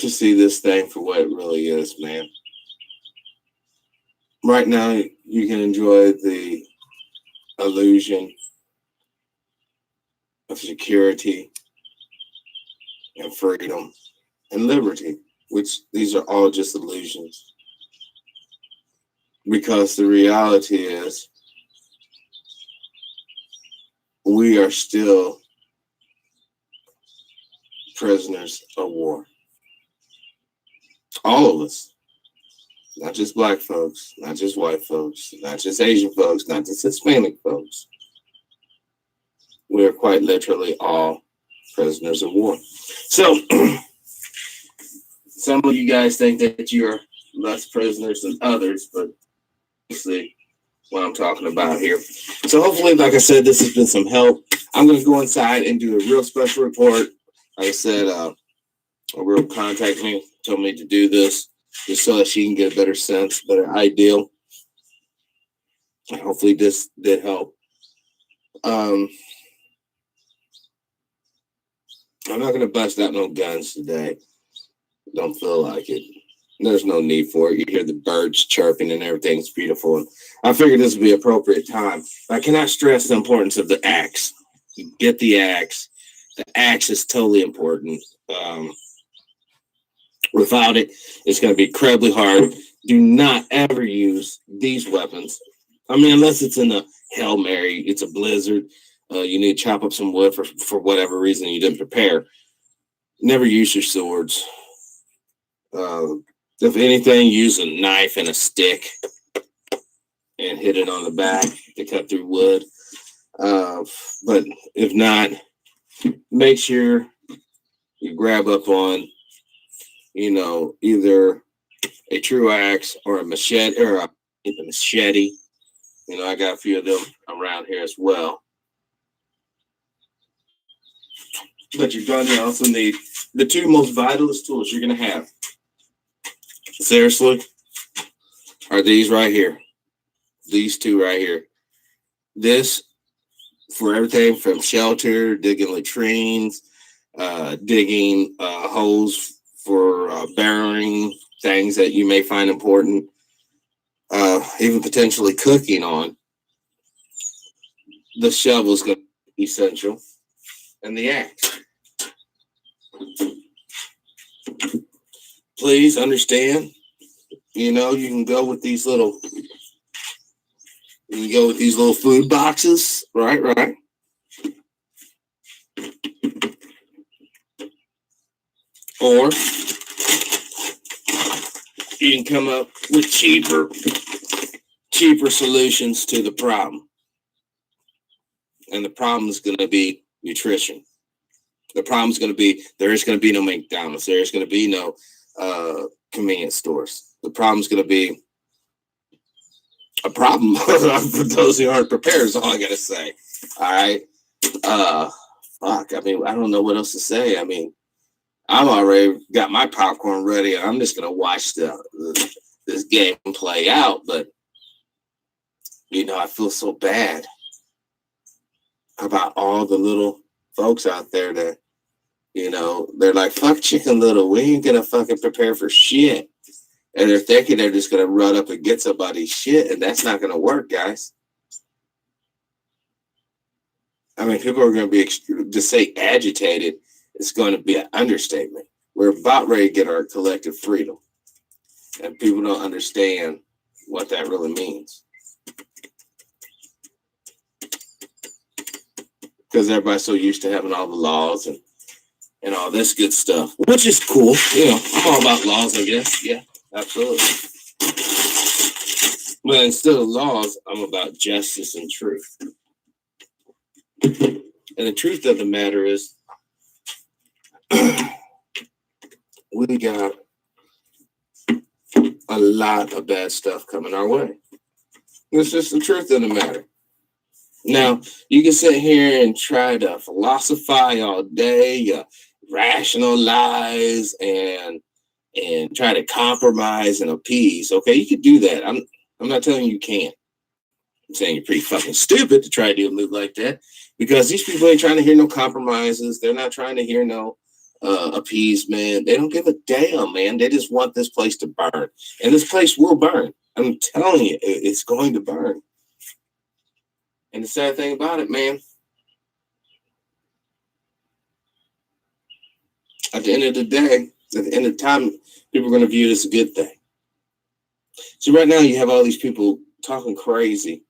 see this thing for what it really is, man. Right now, you can enjoy the illusion of security and freedom and liberty, which these are all just illusions. Because the reality is we are still prisoners of war. All of us. Not just black folks, not just white folks, not just Asian folks, not just Hispanic folks. We are quite literally all prisoners of war. So, some of you guys think that you're less prisoners than others, but see what I'm talking about here. So hopefully, like I said, this has been some help. I'm going to go inside and do a real special report. Like I said, a real contact me, told me to do this just so that she can get a better sense, better idea. And hopefully this did help. I'm not going to bust out no guns today. Don't feel like it. There's no need for it. You hear the birds chirping and everything's beautiful. And I figured this would be appropriate time. I cannot stress the importance of the axe. You get the axe. The axe is totally important. Without it, it's going to be incredibly hard. Do not ever use these weapons. I mean, unless it's in a Hail Mary, it's a blizzard. You need to chop up some wood for whatever reason you didn't prepare. Never use your swords. If anything, use a knife and a stick and hit it on the back to cut through wood. But if not, make sure you grab up on, either a true axe or a machete or a machete. I got a few of them around here as well. But you're going to also need the two most vitalist tools you're going to have. Seriously, are these right here. These two right here. This for everything from shelter, digging latrines, digging holes for burying things that you may find important, even potentially cooking on. The shovel is going to be essential, and the axe. Please understand, you can go with these little, food boxes, right? Or you can come up with cheaper solutions to the problem. And the problem is going to be nutrition. The problem is going to be there is going to be no McDonald's. There is going to be no convenience stores. The problem is going to be a problem for those who aren't prepared is all I got to say. All right. Fuck. I mean, I don't know what else to say. I mean, I'm already got my popcorn ready. I'm just going to watch this game play out. But, I feel so bad about all the little folks out there that, they're like, fuck Chicken Little. We ain't going to fucking prepare for shit. And they're thinking they're just going to run up and get somebody's shit. And that's not going to work, guys. I mean, people are going to be, to say agitated, it's going to be an understatement. We're about ready to get our collective freedom. And people don't understand what that really means. Because everybody's so used to having all the laws and all this good stuff, which is cool. I'm all about laws, I guess. Yeah, absolutely. But instead of laws, I'm about justice and truth. And the truth of the matter is, we got a lot of bad stuff coming our way. It's just the truth of the matter. Now, you can sit here and try to philosophize all day, rationalize and try to compromise and appease. Okay, you could do that. I'm not telling you can't. I'm saying you're pretty fucking stupid to try to do a move like that, because these people ain't trying to hear no compromises. They're not trying to hear no appeasement. They don't give a damn, man. They just want this place to burn, and this place will burn. I'm telling you, it's going to burn. And the sad thing about it, man, At the end of the day, at the end of the time, people are going to view it as a good thing. So right now you have all these people talking crazy,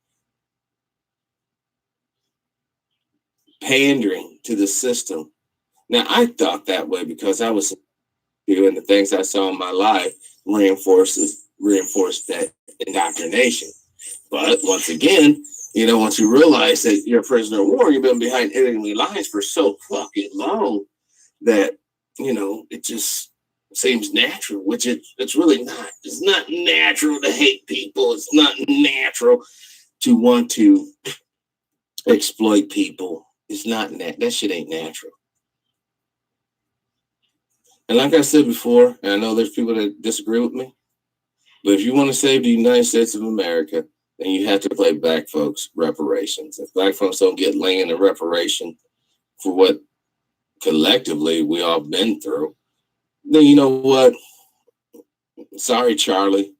pandering to the system. Now I thought that way because I was doing the things I saw in my life reinforced that indoctrination. But once again, once you realize that you're a prisoner of war, you've been behind enemy lines for so fucking long that, it just seems natural, which it's really not. It's not natural to hate people. It's not natural to want to exploit people. It's not that shit ain't natural. And like I said before, and I know there's people that disagree with me, but if you want to save the United States of America, then you have to play black folks reparations. If black folks don't get laying a reparation for what collectively we all been through, then you know what? Sorry, Charlie.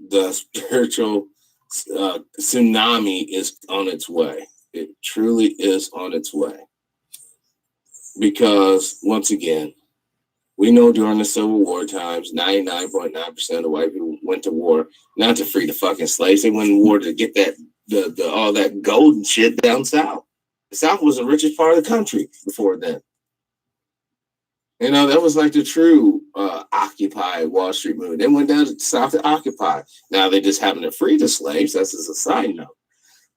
The spiritual tsunami is on its way. It truly is on its way. Because once again, we know during the Civil War times, 99.9% of white people went to war not to free the fucking slaves. They went to war to get that all that gold and shit down south. The South was the richest part of the country before then. That was like the true Occupy Wall Street movement. They went down to the South to occupy. Now they just happen to free the slaves. That's just a side note.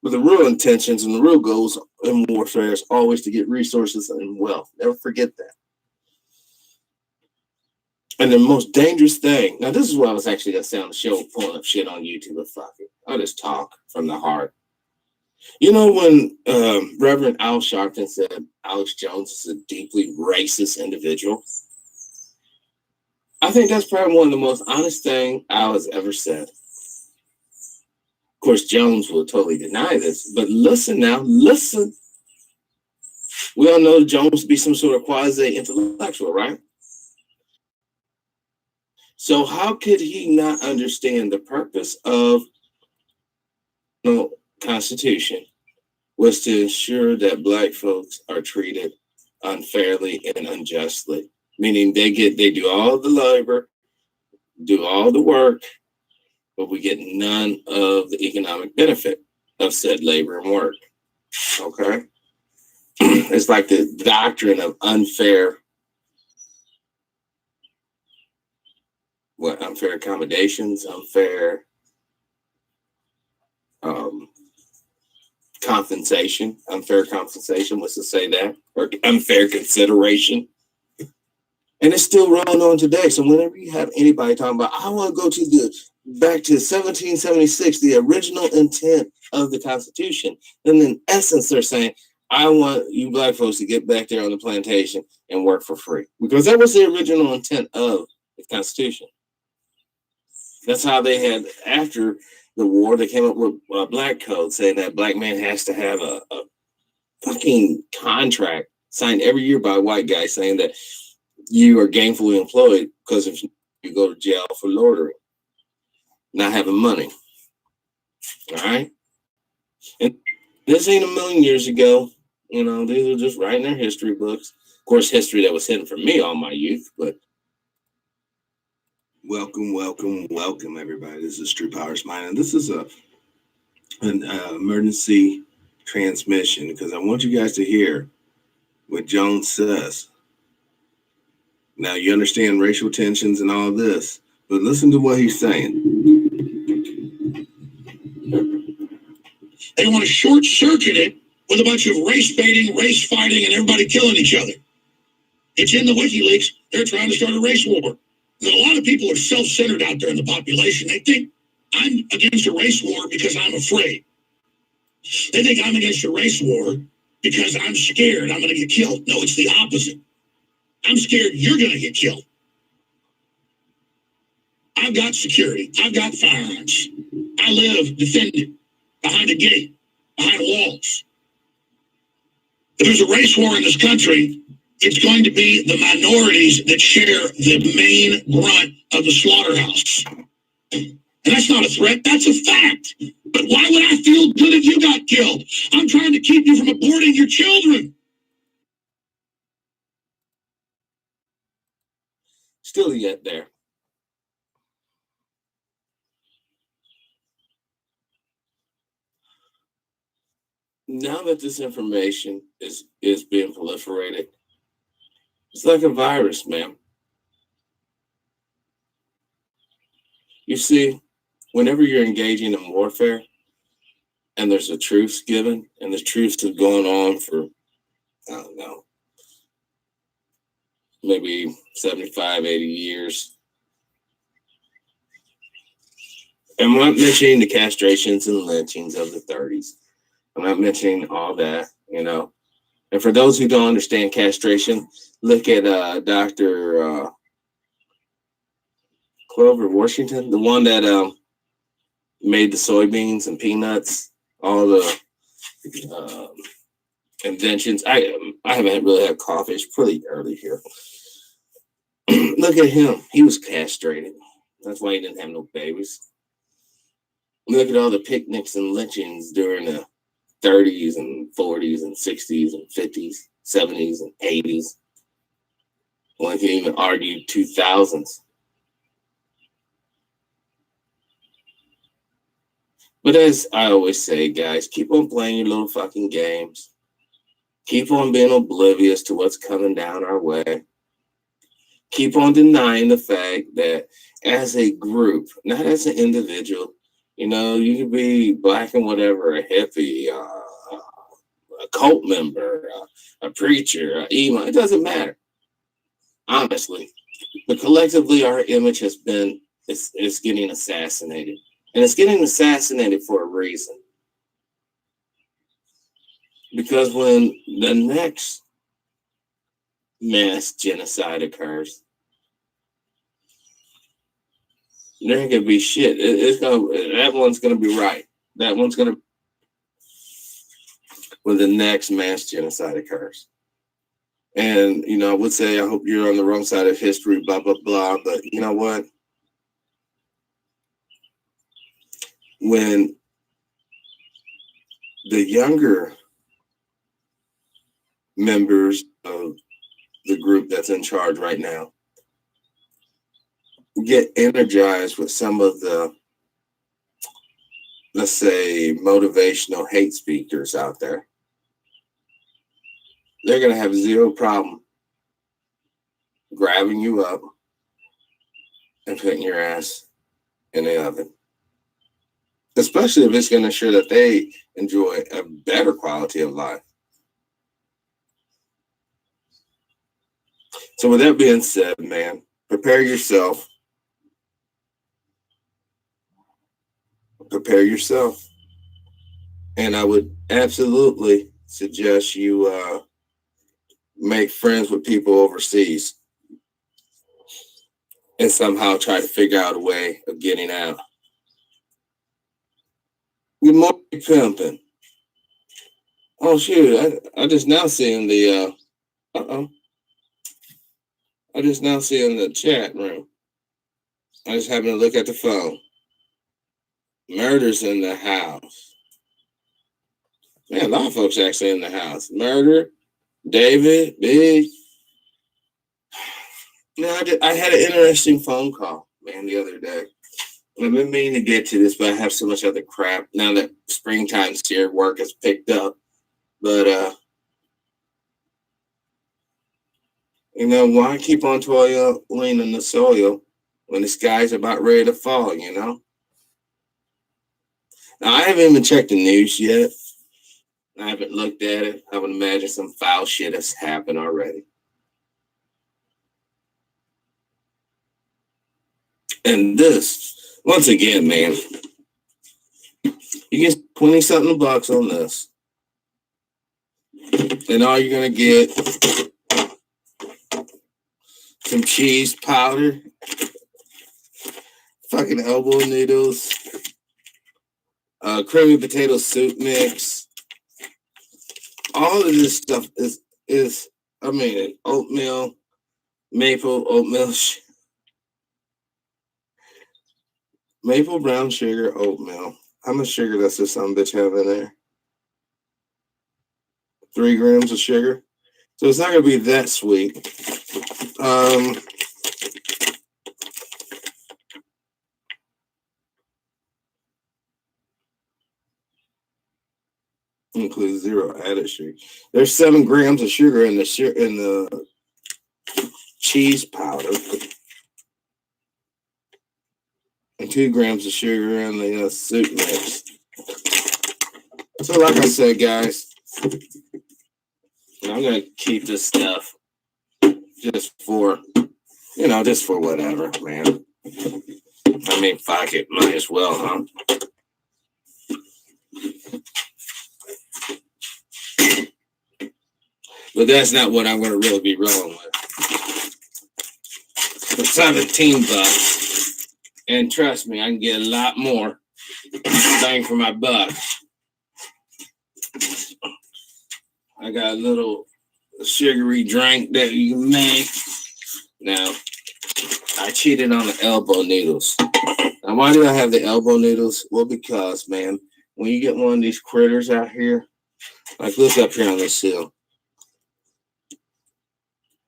But the real intentions and the real goals in warfare is always to get resources and wealth. Never forget that. And the most dangerous thing, now this is what I was actually going to say on the show, pulling up shit on YouTube, but fuck it. I'll just talk from the heart. When Reverend Al Sharpton said Alex Jones is a deeply racist individual, I think that's probably one of the most honest things Al has ever said. Of course, Jones will totally deny this, but listen now, listen. We all know Jones to be some sort of quasi-intellectual, right? So how could he not understand the purpose of the Constitution was to ensure that black folks are treated unfairly and unjustly, meaning they do all the labor, do all the work, but we get none of the economic benefit of said labor and work. Okay? It's like the doctrine of unfair accommodations, unfair compensation. Unfair compensation was to say that, or unfair consideration. And it's still rolling on today. So whenever you have anybody talking about, I want to go back to 1776, the original intent of the Constitution, then in essence they're saying, I want you black folks to get back there on the plantation and work for free, because that was the original intent of the Constitution. That's how they had, after the war, they came up with a black code saying that black man has to have a fucking contract signed every year by a white guy saying that you are gainfully employed, because if you go to jail for loitering, not having money. All right? And this ain't a million years ago. These are just writing their history books. Of course, history that was hidden from me all my youth, but welcome, everybody. This is True Powers Mine, and this is an emergency transmission, because I want you guys to hear what Jones says. Now, you understand racial tensions and all this, but listen to what he's saying. They want to short circuit it with a bunch of race baiting, race fighting, and everybody killing each other. It's in the WikiLeaks. They're trying to start a race war. And a lot of people are self-centered out there in the population. They think I'm against a race war because I'm afraid. They think I'm against a race war because I'm scared I'm going to get killed. No, it's the opposite. I'm scared you're going to get killed. I've got security. I've got firearms. I live defended behind a gate, behind walls. If there's a race war in this country, it's going to be the minorities that share the main brunt of the slaughterhouse. And that's not a threat, that's a fact. But why would I feel good if you got killed? I'm trying to keep you from aborting your children. Still yet there. Now that this information is being proliferated, it's like a virus, man. You see, whenever you're engaging in warfare and there's a truce given, and the truce is going on for, I don't know, maybe 75, 80 years. And I'm not mentioning the castrations and lynchings of the 30s. I'm not mentioning all that, you know. And for those who don't understand castration, look at Dr. Clover Washington, the one that made the soybeans and peanuts, all the inventions. I haven't really had coffee. It's pretty early here. Look at him. He was castrated. That's why he didn't have no babies. Look at all the picnics and lynchings during the 30s and 40s and 60s and 50s, 70s and 80s. One can even argue 2000s. But as I always say, guys, keep on playing your little fucking games. Keep on being oblivious to what's coming down our way. Keep on denying the fact that as a group, not as an individual, you know, you could be black and whatever, a hippie, a cult member, a preacher, a emo, it doesn't matter. Honestly. But collectively, our image has been, it's getting assassinated. And it's getting assassinated for a reason. Because when the next mass genocide occurs, there ain't gonna be shit. That one's gonna be right. That one's gonna, when the next mass genocide occurs. And, you know, I would say, I hope you're on the wrong side of history, blah, blah, blah. But you know what? When the younger members of the group that's in charge right now get energized with some of the, let's say, motivational hate speakers out there, they're going to have zero problem grabbing you up and putting your ass in the oven. Especially if it's going to ensure that they enjoy a better quality of life. So with that being said, man, prepare yourself. Prepare yourself. And I would absolutely suggest you make friends with people overseas and somehow try to figure out a way of getting out. Good morning, pimping. Oh shoot, I just now seeing the I just now see in the chat room. I just happened to look at the phone. Murder's in the house. Man, a lot of folks actually in the house. Murder, David, Big. Man, I had an interesting phone call, man, the other day. I've been meaning to get to this, but I have so much other crap. Now that springtime's here, work has picked up. But, you know, why keep on toiling in the soil when the sky's about ready to fall, you know? Now, I haven't even checked the news yet. I haven't looked at it. I would imagine some foul shit has happened already. And this, once again, man, you get 20-something bucks on this. And all you're going to get, some cheese powder, fucking elbow noodles, creamy potato soup mix. All of this stuff is I mean, oatmeal, maple oatmeal, maple brown sugar oatmeal. How much sugar does this some bitch have in there? 3 grams of sugar. So it's not gonna be that sweet. includes 0 added sugar. There's 7 grams of sugar in the cheese powder, and 2 grams of sugar in the soup mix. So, like I said, guys, I'm gonna keep this stuff just for whatever, man. I mean, fuck it, might as well, huh? But that's not what I'm going to really be rolling with. For $17, and trust me, I can get a lot more bang for my buck. I got a little sugary drink that you can make. Now, I cheated on the elbow noodles. Now, why do I have the elbow noodles? Well, because, man, when you get one of these critters out here, like look up here on this hill.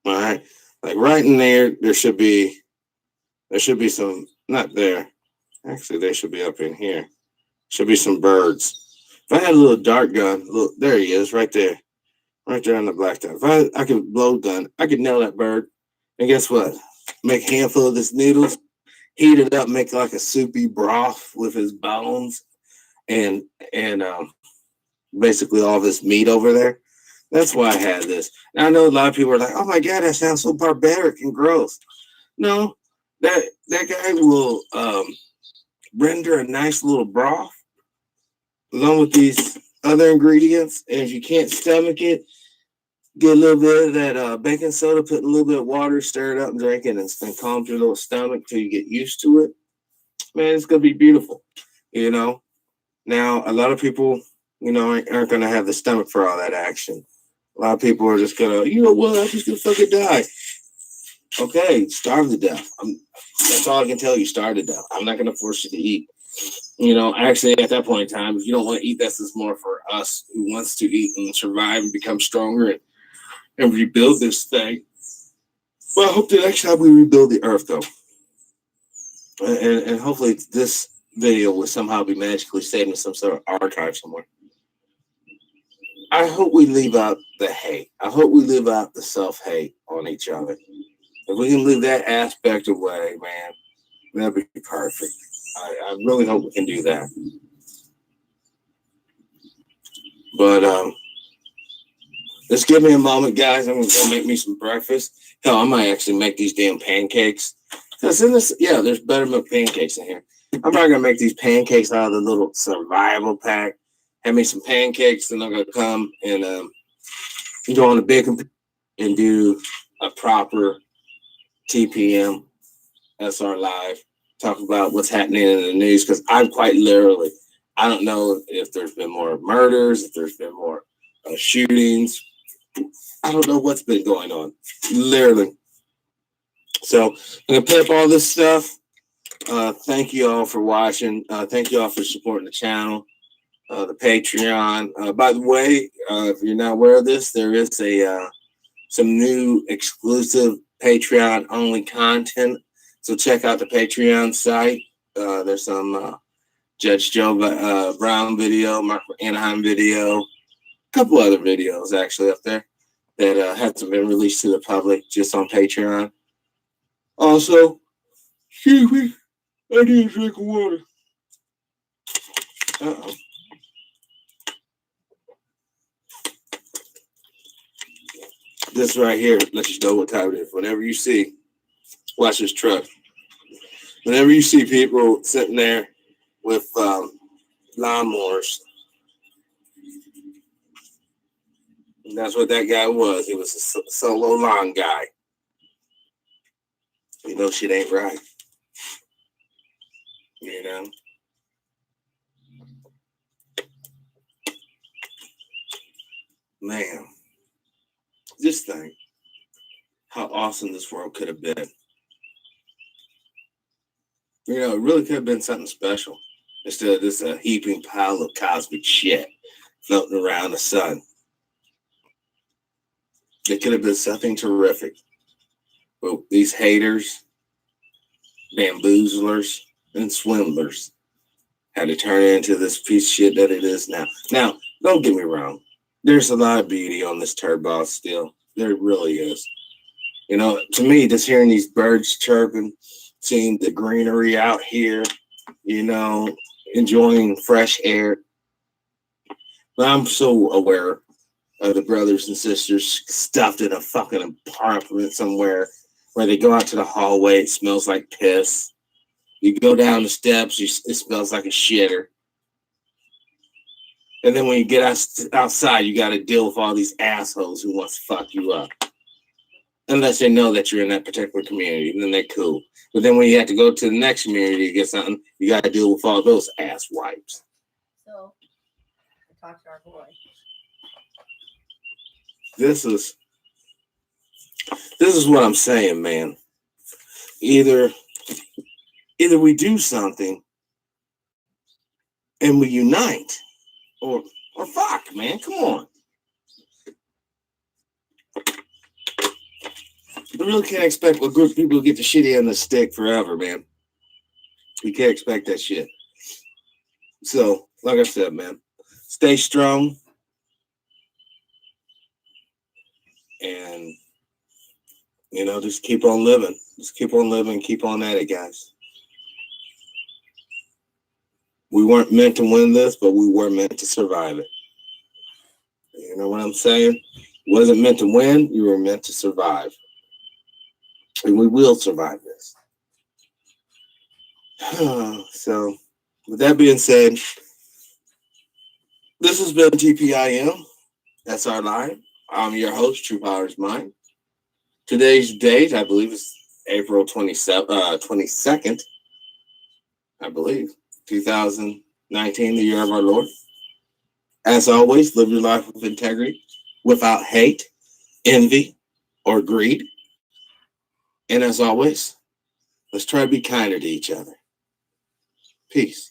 All right, like right in there, there should be some, not there. Actually, they should be up in here. Should be some birds. If I had a little dart gun, look, there he is, right there on the blacktop. If I could blow gun, I could nail that bird. And guess what? Make a handful of this noodles, heat it up, make like a soupy broth with his bones, and basically all this meat over there. That's why I had this. Now, I know a lot of people are like, "Oh my God, that sounds so barbaric and gross." No, that guy will render a nice little broth along with these other ingredients. And if you can't stomach it, get a little bit of that baking soda, put in a little bit of water, stir it up, and drink it, and calm your little stomach till you get used to it. Man, it's gonna be beautiful. Now, a lot of people, aren't gonna have the stomach for all that action. A lot of people are just gonna, I'm just gonna fucking die. Okay, starve to death. That's all I can tell you. Starve to death. I'm not gonna force you to eat. Actually, at that point in time, if you don't want to eat, this is more for us who wants to eat and survive and become stronger and rebuild this thing. Well, I hope the next time we rebuild the earth, though, and hopefully this video will somehow be magically saved in some sort of archive somewhere. I hope we leave out the hate. I hope we leave out the self-hate on each other. If we can leave that aspect away, man, that'd be perfect. I really hope we can do that. But just give me a moment, guys. I'm gonna go make me some breakfast. Hell, I might actually make these damn pancakes. Cause in this, there's buttermilk pancakes in here. I'm probably gonna make these pancakes out of the little survival pack. Have me some pancakes, and I'm gonna come and go on the baking and do a proper TPM SR Live. Talk about what's happening in the news, because I'm quite literally, I don't know if there's been more murders, if there's been more shootings. I don't know what's been going on, literally. So I'm gonna put up all this stuff. Thank you all for watching. Thank you all for supporting the channel, the Patreon. By the way, if you're not aware of this, there is some new exclusive Patreon only content. So check out the Patreon site. There's some Judge Joe Brown video, Mark Anaheim video, a couple other videos actually up there that hasn't been released to the public, just on Patreon. Also, excuse me, I need a drink of water. Uh-oh. This right here lets you know what time it is. Whenever you see, watch this truck. Whenever you see people sitting there with lawnmowers, and that's what that guy was. He was a solo lawn guy. Shit ain't right. Man, just think how awesome this world could have been. It really could have been something special instead of this heaping pile of cosmic shit floating around the sun. It could have been something terrific. But these haters, bamboozlers, and swindlers had to turn it into this piece of shit that it is now. Now, Don't get me wrong. There's a lot of beauty on this turbo still. There really is. You know, to me, just hearing these birds chirping, seeing the greenery out here, you know, enjoying fresh air. But I'm so aware of the brothers and sisters stuffed in a fucking apartment somewhere where they go out to the hallway, it smells like piss. You go down the steps, it smells like a shitter. And then when you get outside, you got to deal with all these assholes who want to fuck you up. Unless they know that you're in that particular community, then they're cool. But then when you have to go to the next community to get something, you got to deal with all those ass wipes. So, I talked to our boy. This is what I'm saying, man. Either we do something and we unite, or fuck, man, come on. You really can't expect a group of people to get the shit end of the stick forever, man. You can't expect that shit. So, like I said, man, stay strong. And, you know, just keep on living. Just keep on living. Keep on at it, guys. We weren't meant to win this, but we were meant to survive it. You know what I'm saying? Wasn't meant to win. You were meant to survive. And we will survive this. So, with that being said, this has been TPIM. That's our line. I'm your host, True Powers Mind. Today's date, I believe, is April 22nd, I believe, 2019, the year of our Lord. As always, live your life with integrity, without hate, envy, or greed. And as always, let's try to be kinder to each other. Peace.